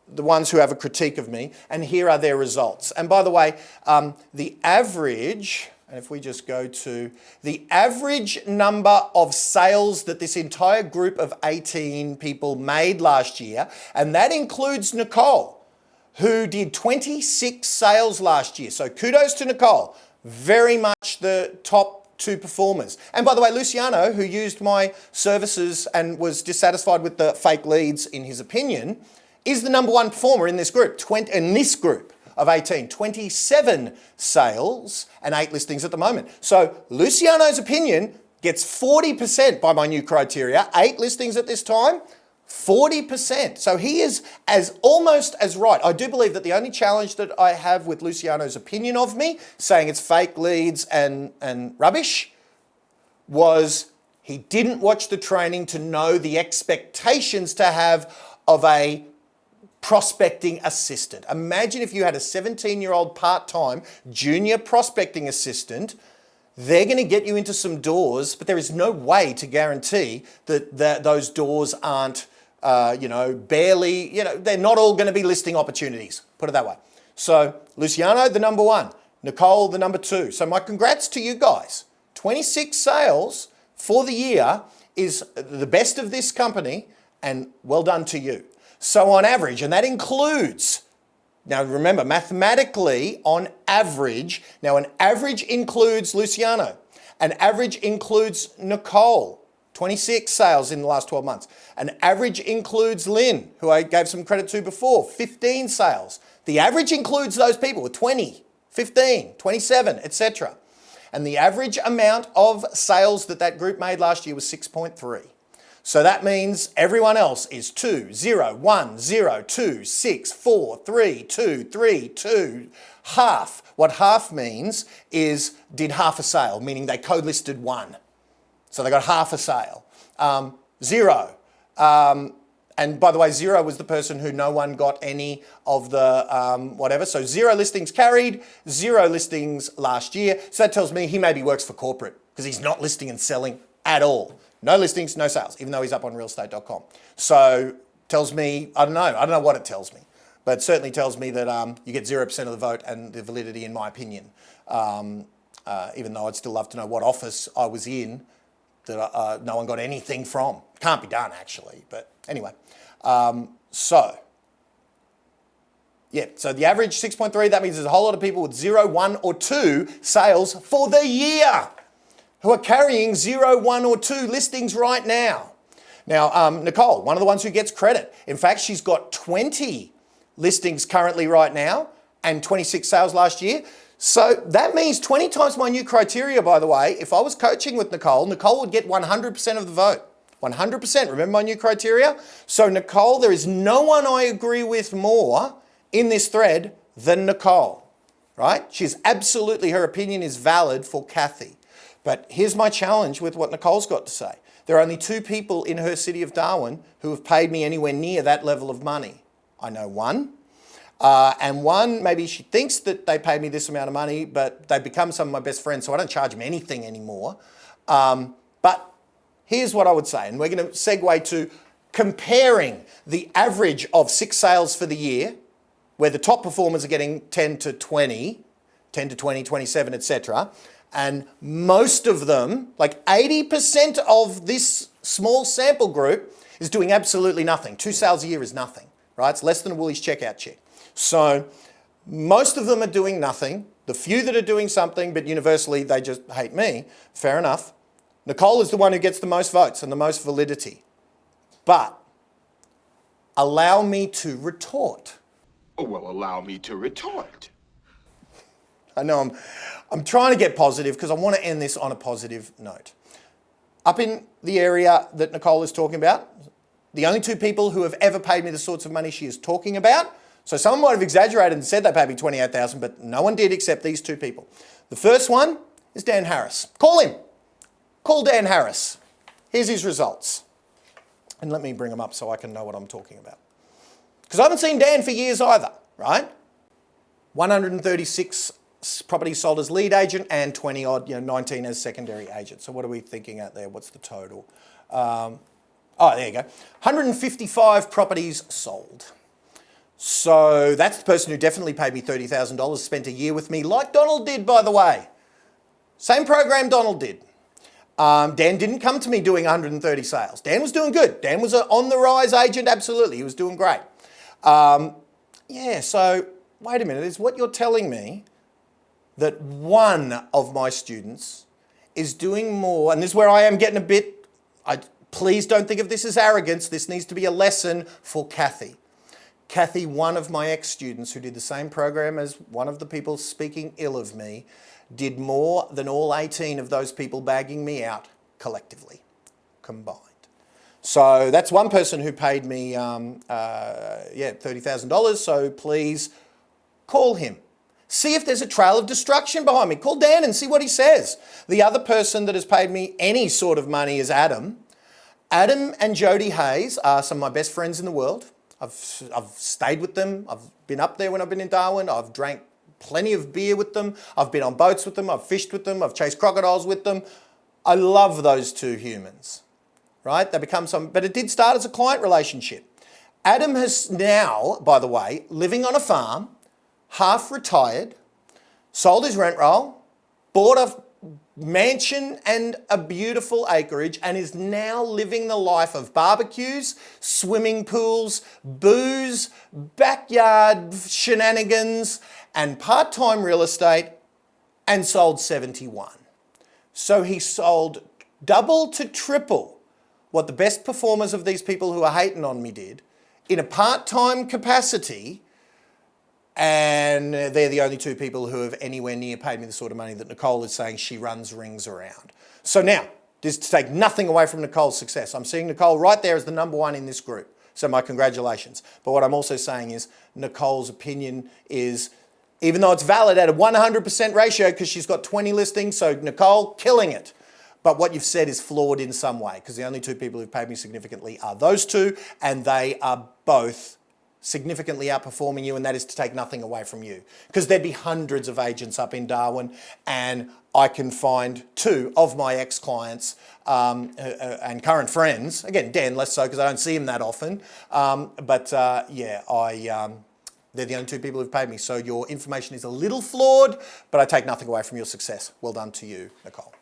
Speaker 1: the ones who have a critique of me, and here are their results. And by the way, the average, and if we just go to the average number of sales that this entire group of 18 people made last year, and that includes Nicole, who did 26 sales last year. So kudos to Nicole. Very much the top 2 performers. And by the way, Luciano, who used my services and was dissatisfied with the fake leads in his opinion, is the number 1 performer in this group, in this group of 18. 27 sales and 8 listings at the moment. So Luciano's opinion gets 40% by my new criteria. 8 listings at this time. 40%. So he is almost as right. I do believe that the only challenge that I have with Luciano's opinion of me, saying it's fake leads and rubbish, was he didn't watch the training to know the expectations to have of a prospecting assistant. Imagine if you had a 17-year-old part-time junior prospecting assistant. They're going to get you into some doors, but there is no way to guarantee that those doors aren't barely, they're not all going to be listing opportunities, put it that way. So Luciano, the number 1, Nicole, the number 2. So my congrats to you guys. 26 sales for the year is the best of this company, and well done to you. So on average, and that includes, now remember, mathematically on average, now an average includes Luciano, an average includes Nicole, 26 sales in the last 12 months. An average includes Lynn, who I gave some credit to before, 15 sales. The average includes those people with 20, 15, 27, etc. And the average amount of sales that group made last year was 6.3. So that means everyone else is 2, 0, 1, 0, 2, 6, 4, 3, 2, 3, 2, half. What half means is did half a sale, meaning they co-listed one. So they got half a sale. 0. And by the way, 0 was the person who no one got any of the whatever. So 0 listings carried, 0 listings last year. So that tells me he maybe works for corporate because he's not listing and selling at all. No listings, no sales, even though he's up on realestate.com. So tells me, I don't know what it tells me, but it certainly tells me that you get 0% of the vote and the validity, in my opinion. Even though I'd still love to know what office I was in that no one got anything from. Can't be done, actually, but anyway. So the average 6.3, that means there's a whole lot of people with 0, 1 or 2 sales for the year who are carrying 0, 1 or 2 listings right now. Now, Nicole, one of the ones who gets credit. In fact, she's got 20 listings currently right now and 26 sales last year. So that means 20 times my new criteria, by the way. If I was coaching with Nicole, Nicole would get 100% of the vote. 100%, remember my new criteria? So Nicole, there is no one I agree with more in this thread than Nicole, right? She's absolutely, her opinion is valid for Kathy. But here's my challenge with what Nicole's got to say. There are only 2 people in her city of Darwin who have paid me anywhere near that level of money. I know one. And one, maybe she thinks that they paid me this amount of money, but they've become some of my best friends, so I don't charge them anything anymore. But here's what I would say, and we're going to segue to comparing the average of 6 sales for the year, where the top performers are getting 10 to 20, 27, etc. And most of them, like 80% of this small sample group, is doing absolutely nothing. 2 sales a year is nothing, right? It's less than a Woolies checkout check. So most of them are doing nothing. The few that are doing something, but universally they just hate me, fair enough. Nicole is the one who gets the most votes and the most validity. But allow me to retort.
Speaker 4: Oh, well, allow me to retort.
Speaker 1: I know I'm trying to get positive because I want to end this on a positive note. Up in the area that Nicole is talking about, the only 2 people who have ever paid me the sorts of money she is talking about, so someone might have exaggerated and said they paid me $28,000, but no one did except these 2 people. The first one is Dan Harris. Call him. Call Dan Harris. Here's his results. And let me bring them up so I can know what I'm talking about. Because I haven't seen Dan for years either, right? 136 properties sold as lead agent and 20 odd, 19 as secondary agent. So what are we thinking out there? What's the total? There you go. 155 properties sold. So that's the person who definitely paid me $30,000, spent a year with me, like Donald did, by the way. Same program Donald did. Dan didn't come to me doing 130 sales. Dan was doing good. Dan was an on-the-rise agent, absolutely. He was doing great. So wait a minute. Is what you're telling me that one of my students is doing more, and this is where I am getting a bit, please don't think of this as arrogance. This needs to be a lesson for Kathy. Kathy, one of my ex-students who did the same program as one of the people speaking ill of me, did more than all 18 of those people bagging me out collectively, combined. So that's one person who paid me $30,000, so please call him. See if there's a trail of destruction behind me. Call Dan and see what he says. The other person that has paid me any sort of money is Adam. Adam and Jody Hayes are some of my best friends in the world. I've stayed with them. I've been up there when I've been in Darwin. I've drank plenty of beer with them. I've been on boats with them. I've fished with them. I've chased crocodiles with them. I love those 2 humans, right? They become but it did start as a client relationship. Adam has now, by the way, living on a farm, half retired, sold his rent roll, bought a mansion and a beautiful acreage, and is now living the life of barbecues, swimming pools, booze, backyard shenanigans, and part-time real estate, and sold 71. So he sold double to triple what the best performers of these people who are hating on me did in a part-time capacity, and they're the only 2 people who have anywhere near paid me the sort of money that Nicole is saying she runs rings around. So now, This is to take nothing away from Nicole's success. I'm seeing Nicole right there as the number one in this group. So my congratulations. But what I'm also saying is Nicole's opinion is, even though it's valid at a 100% ratio because she's got 20 listings, so Nicole, killing it. But what you've said is flawed in some way, because the only two people who've paid me significantly are those two, and they are both significantly outperforming you, and that is to take nothing away from you. Because there'd be hundreds of agents up in Darwin, and I can find two of my ex-clients and current friends, again, Dan less so because I don't see him that often, they're the only two people who've paid me. So your information is a little flawed, but I take nothing away from your success. Well done to you, Nicole.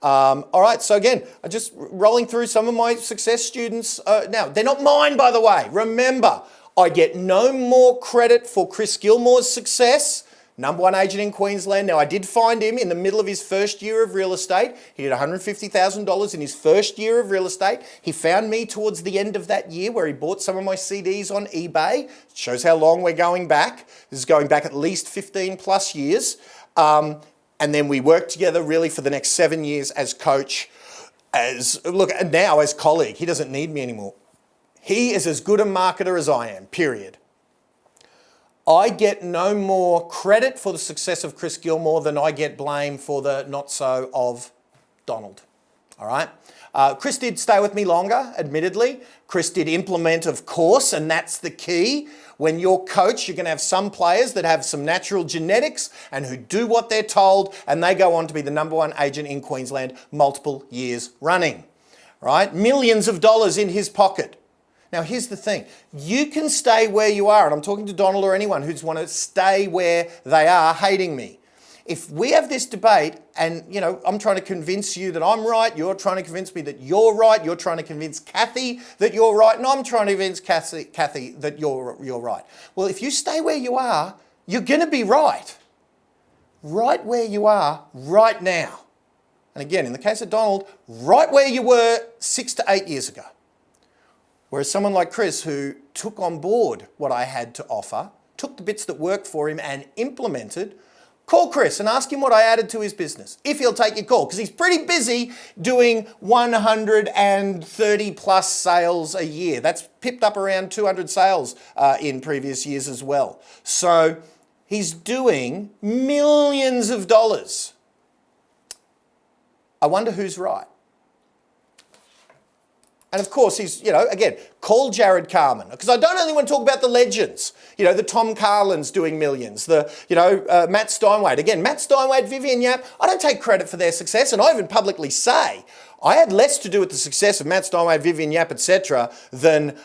Speaker 1: All right, so again, I'm just rolling through some of my success students. Now, they're not mine, by the way. Remember, I get no more credit for Chris Gilmore's success, number one agent in Queensland. Now, I did find him in the middle of his first year of real estate. He did $150,000 in his first year of real estate. He found me towards the end of that year where he bought some of my CDs on eBay. It shows how long we're going back. This is going back at least 15 plus years. And then we worked together really for the next 7 years as coach, and now as colleague. He doesn't need me anymore. He is as good a marketer as I am, period. I get no more credit for the success of Chris Gilmore than I get blame for the not so of Donald. All right? Chris did stay with me longer, admittedly. Chris did implement, of course, and that's the key. When you're coach, you're going to have some players that have some natural genetics and who do what they're told, and they go on to be the number one agent in Queensland multiple years running. Right? Millions of dollars in his pocket. Now, here's the thing. You can stay where you are, and I'm talking to Donald or anyone who's want to stay where they are hating me. If we have this debate and, I'm trying to convince you that I'm right, you're trying to convince me that you're right, you're trying to convince Kathy that you're right, and I'm trying to convince Kathy that you're right. Well, if you stay where you are, you're going to be right. Right where you are right now. And again, in the case of Donald, right where you were 6 to 8 years ago. Whereas someone like Chris, who took on board what I had to offer, took the bits that worked for him and implemented. Call Chris and ask him what I added to his business, if he'll take your call, because he's pretty busy doing 130 plus sales a year. That's pipped up around 200 sales in previous years as well. So he's doing millions of dollars. I wonder who's right. And of course, he's, again, call Jared Carmen. Because I don't only want to talk about the legends. The Tom Carlins doing millions. The, Matt Steinway. Again, Matt Steinway, Vivian Yap, I don't take credit for their success. And I even publicly say I had less to do with the success of Matt Steinway, Vivian Yap, etc. than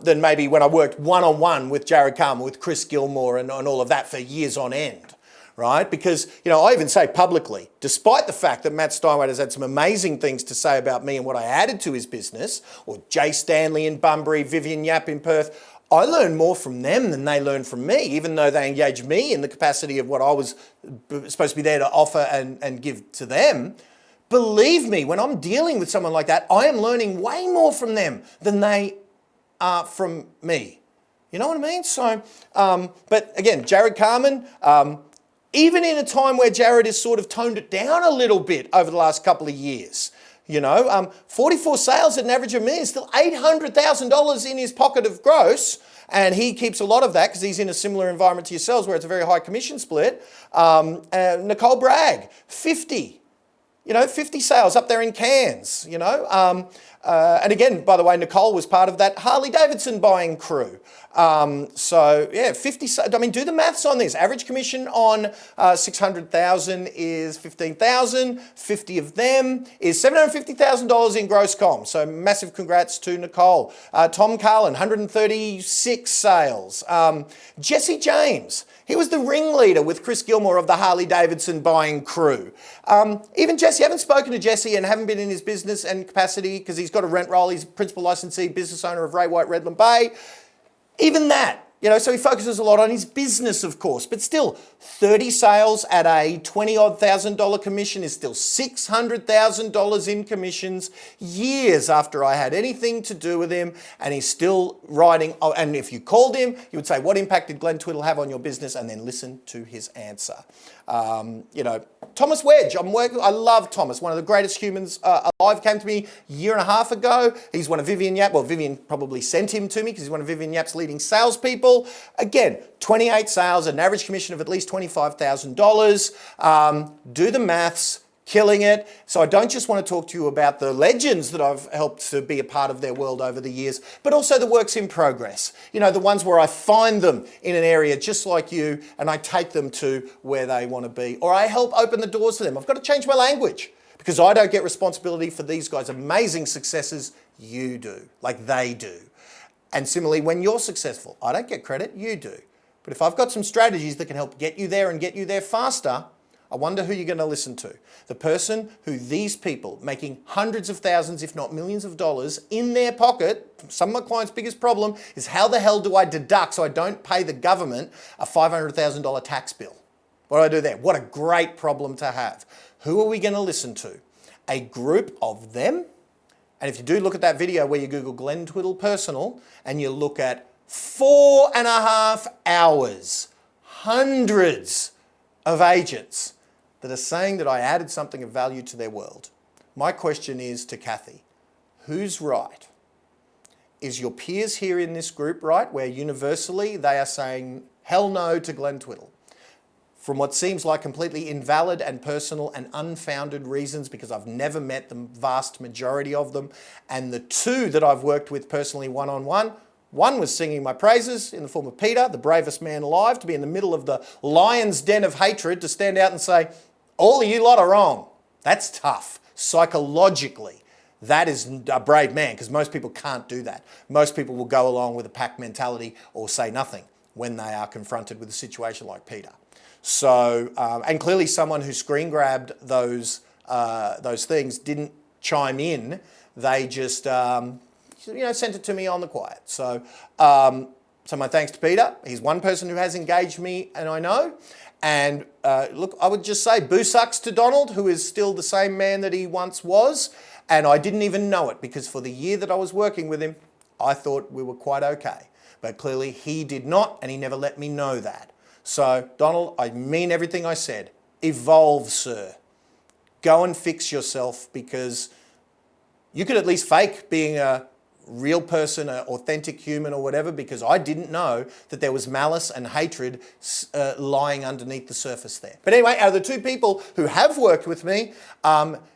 Speaker 1: maybe when I worked one-on-one with Jared Carmen, with Chris Gilmore and all of that for years on end. Right? Because, I even say publicly, despite the fact that Matt Steinway has had some amazing things to say about me and what I added to his business, or Jay Stanley in Bunbury, Vivian Yap in Perth, I learned more from them than they learned from me, even though they engaged me in the capacity of what I was supposed to be there to offer and give to them. Believe me, when I'm dealing with someone like that, I am learning way more from them than they are from me. You know what I mean? So, but again, Jared Carmen, even in a time where Jared has sort of toned it down a little bit over the last couple of years, 44 sales at an average of $1 million, still $800,000 in his pocket of gross, and he keeps a lot of that because he's in a similar environment to yourselves where it's a very high commission split. Nicole Bragg, 50 sales up there in Cairns, and again, by the way, Nicole was part of that Harley Davidson buying crew. 50, do the maths on this. Average commission on 600,000 is 15,000. 50 of them is $750,000 in gross comm. So massive congrats to Nicole. Tom Carlin, 136 sales. Jesse James, he was the ringleader with Chris Gilmore of the Harley Davidson buying crew. Even Jesse, I haven't spoken to Jesse and haven't been in his business and capacity because he's got a rent roll. He's principal licensee, business owner of Ray White Redland Bay. Even that, so he focuses a lot on his business, of course, but still 30 sales at a $20,000 commission is still $600,000 in commissions years after I had anything to do with him, and he's still writing. Oh, and if you called him, you would say, what impact did Glenn Twiddle have on your business? And then listen to his answer. Thomas Wedge, I love Thomas, one of the greatest humans alive, came to me a year and a half ago. He's one of Vivian Yap, well, Vivian probably sent him to me because he's one of Vivian Yap's leading salespeople. Again, 28 sales at an average commission of at least $25,000. Do the maths. Killing it. So I don't just want to talk to you about the legends that I've helped to be a part of their world over the years, but also the works in progress. The ones where I find them in an area just like you and I take them to where they want to be, or I help open the doors to them. I've got to change my language because I don't get responsibility for these guys' amazing successes. You do, like they do. And similarly, when you're successful, I don't get credit, you do. But if I've got some strategies that can help get you there and get you there faster, I wonder who you're going to listen to. The person who these people making hundreds of thousands, if not millions of dollars in their pocket, some of my clients' biggest problem is how the hell do I deduct so I don't pay the government a $500,000 tax bill? What do I do there? What a great problem to have. Who are we going to listen to? A group of them. And if you do look at that video where you Google Glenn Twiddle personal and you look at 4.5 hours, hundreds of agents that are saying that I added something of value to their world. My question is to Kathy, who's right? Is your peers here in this group right, where universally they are saying hell no to Glenn Twiddle? From what seems like completely invalid and personal and unfounded reasons, because I've never met the vast majority of them. And the two that I've worked with personally one-on-one, one was singing my praises in the form of Peter, the bravest man alive, to be in the middle of the lion's den of hatred, to stand out and say, all of you lot are wrong. That's tough, psychologically. That is a brave man, because most people can't do that. Most people will go along with a pack mentality or say nothing when they are confronted with a situation like Peter. So, and clearly someone who screen grabbed those things didn't chime in. They just sent it to me on the quiet. So my thanks to Peter. He's one person who has engaged me, and I know. And look, I would just say boo sucks to Donald, who is still the same man that he once was. And I didn't even know it, because for the year that I was working with him, I thought we were quite okay. But clearly he did not, and he never let me know that. So Donald, I mean everything I said. Evolve, sir. Go and fix yourself, because you could at least fake being a real person, an authentic human or whatever, because I didn't know that there was malice and hatred lying underneath the surface there. But anyway, out of the two people who have worked with me,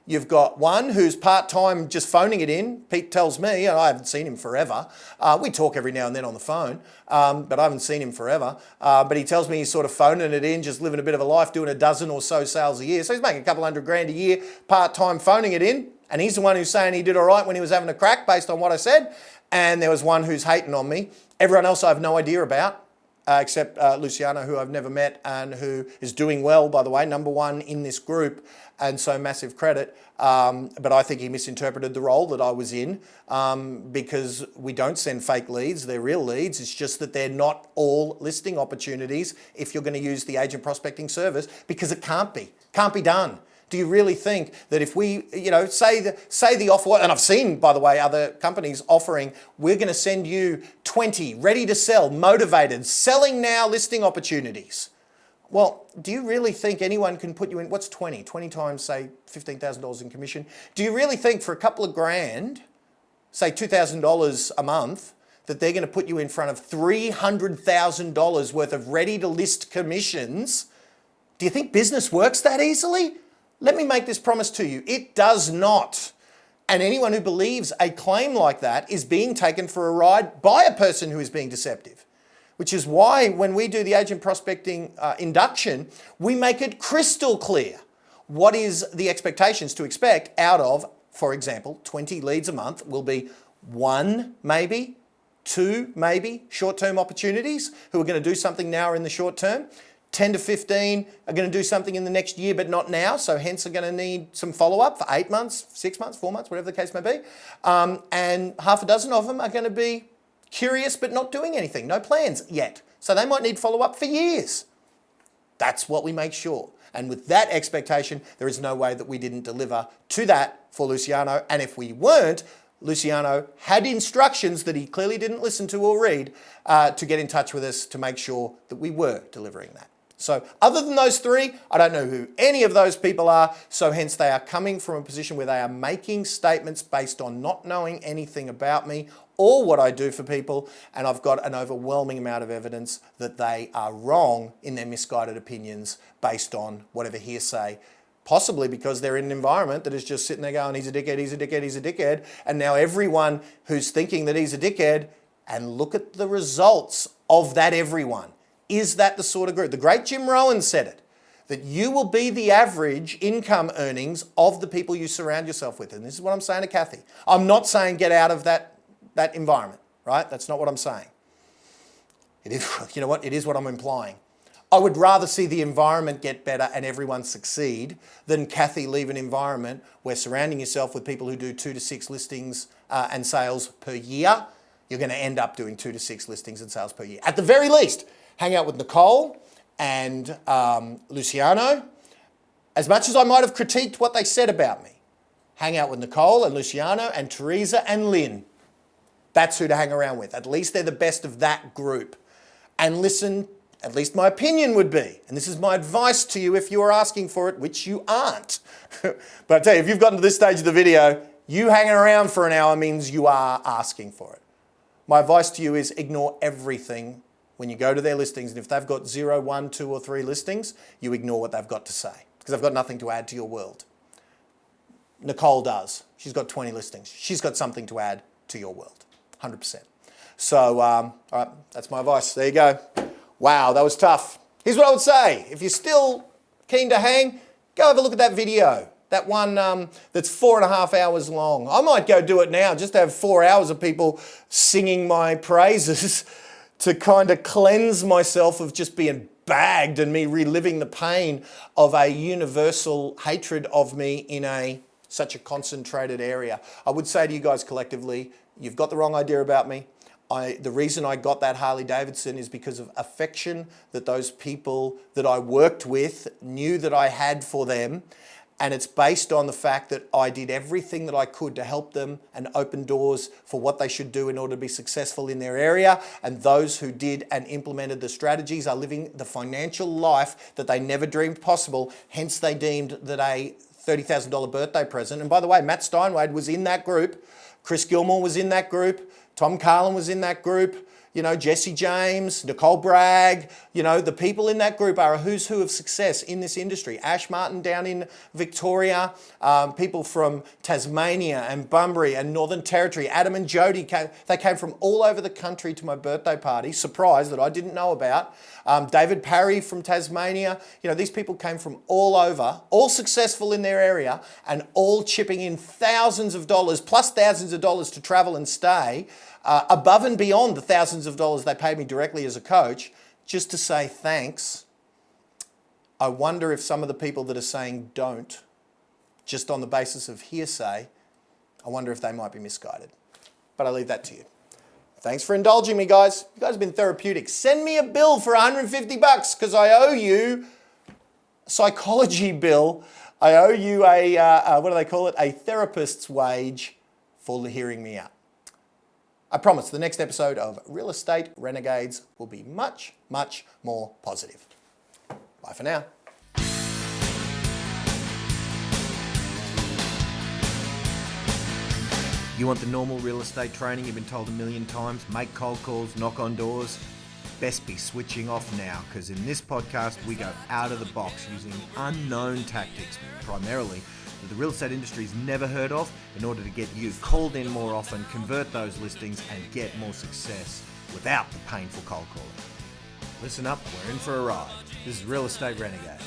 Speaker 1: you've got one who's part-time just phoning it in. Pete tells me, and I haven't seen him forever. We talk every now and then on the phone, but I haven't seen him forever. But he tells me he's sort of phoning it in, just living a bit of a life, doing a dozen or so sales a year. So he's making a couple $100,000 a year, part-time phoning it in. And he's the one who's saying he did all right when he was having a crack based on what I said. And there was one who's hating on me. Everyone else I have no idea about, except Luciano, who I've never met and who is doing well, by the way, #1 in this group. And so massive credit. But I think he misinterpreted the role that I was in, because we don't send fake leads. They're real leads. It's just that they're not all listing opportunities if you're going to use the agent prospecting service, because it can't be done. Do you really think that if we, say the offer, and I've seen, by the way, other companies offering, we're going to send you 20 ready to sell, motivated, selling now listing opportunities. Well, do you really think anyone can put you in, what's 20? 20 times, say, $15,000 in commission. Do you really think for a couple of grand, say $2,000 a month, that they're going to put you in front of $300,000 worth of ready to list commissions? Do you think business works that easily? Let me make this promise to you. It does not. And anyone who believes a claim like that is being taken for a ride by a person who is being deceptive. Which is why when we do the agent prospecting induction, we make it crystal clear what is the expectations to expect out of, for example, 20 leads a month will be 1, maybe, 2, maybe, short-term opportunities who are going to do something now or in the short term. 10 to 15 are going to do something in the next year, but not now. So hence are going to need some follow-up for 8 months, 6 months, 4 months, whatever the case may be. And half a dozen of them are going to be curious, but not doing anything. No plans yet. So they might need follow-up for years. That's what we make sure. And with that expectation, there is no way that we didn't deliver to that for Luciano. And if we weren't, Luciano had instructions that he clearly didn't listen to or read to get in touch with us to make sure that we were delivering that. So other than those three, I don't know who any of those people are. So hence they are coming from a position where they are making statements based on not knowing anything about me or what I do for people. And I've got an overwhelming amount of evidence that they are wrong in their misguided opinions based on whatever hearsay, possibly because they're in an environment that is just sitting there going, he's a dickhead, he's a dickhead, he's a dickhead. And now everyone who's thinking that he's a dickhead, and look at the results of that everyone. Is that the sort of group? The great Jim Rohn said it, that you will be the average income earnings of the people you surround yourself with. And this is what I'm saying to Kathy. I'm not saying get out of that environment, right? That's not what I'm saying. It is, you know what? It is what I'm implying. I would rather see the environment get better and everyone succeed than Kathy leave an environment where surrounding yourself with people who do 2 to 6 listings and sales per year, you're going to end up doing 2 to 6 listings and sales per year. At the very least, hang out with Nicole and Luciano. As much as I might have critiqued what they said about me, hang out with Nicole and Luciano and Teresa and Lynn. That's who to hang around with. At least they're the best of that group. And listen, at least my opinion would be, and this is my advice to you if you are asking for it, which you aren't. But I tell you, if you've gotten to this stage of the video, you hanging around for an hour means you are asking for it. My advice to you is ignore everything when you go to their listings, and if they've got 0, 1, 2, or 3 listings, you ignore what they've got to say because they've got nothing to add to your world. Nicole does. She's got 20 listings. She's got something to add to your world, 100%. So, all right, that's my advice. There you go. Wow, that was tough. Here's what I would say. If you're still keen to hang, go have a look at that video. That one that's 4.5 hours long. I might go do it now, just to have 4 hours of people singing my praises to kind of cleanse myself of just being bagged and me reliving the pain of a universal hatred of me in such a concentrated area. I would say to you guys collectively, you've got the wrong idea about me. The reason I got that Harley Davidson is because of affection that those people that I worked with knew that I had for them. And it's based on the fact that I did everything that I could to help them and open doors for what they should do in order to be successful in their area. And those who did and implemented the strategies are living the financial life that they never dreamed possible. Hence, they deemed that a $30,000 birthday present. And by the way, Matt Steinwade was in that group. Chris Gilmore was in that group. Tom Carlin was in that group. You know, Jesse James, Nicole Bragg, you know, the people in that group are a who's who of success in this industry. Ash Martin down in Victoria, people from Tasmania and Bunbury and Northern Territory, Adam and Jody, they came from all over the country to my birthday party, surprise that I didn't know about. David Parry from Tasmania, you know, these people came from all over, all successful in their area and all chipping in thousands of dollars plus thousands of dollars to travel and stay. Above and beyond the thousands of dollars they paid me directly as a coach, just to say thanks. I wonder if some of the people that are saying don't, just on the basis of hearsay, I wonder if they might be misguided. But I leave that to you. Thanks for indulging me, guys. You guys have been therapeutic. Send me a bill for $150 because I owe you a psychology bill. I owe you what do they call it? A therapist's wage for hearing me out. I promise the next episode of Real Estate Renegades will be much, much more positive. Bye for now.
Speaker 5: You want the normal real estate training you've been told a million times? Make cold calls, knock on doors? Best be switching off now, because in this podcast we go out of the box using unknown tactics, primarily that the real estate industry's never heard of, in order to get you called in more often, convert those listings and get more success without the painful cold calling. Listen up, we're in for a ride. This is Real Estate Renegades.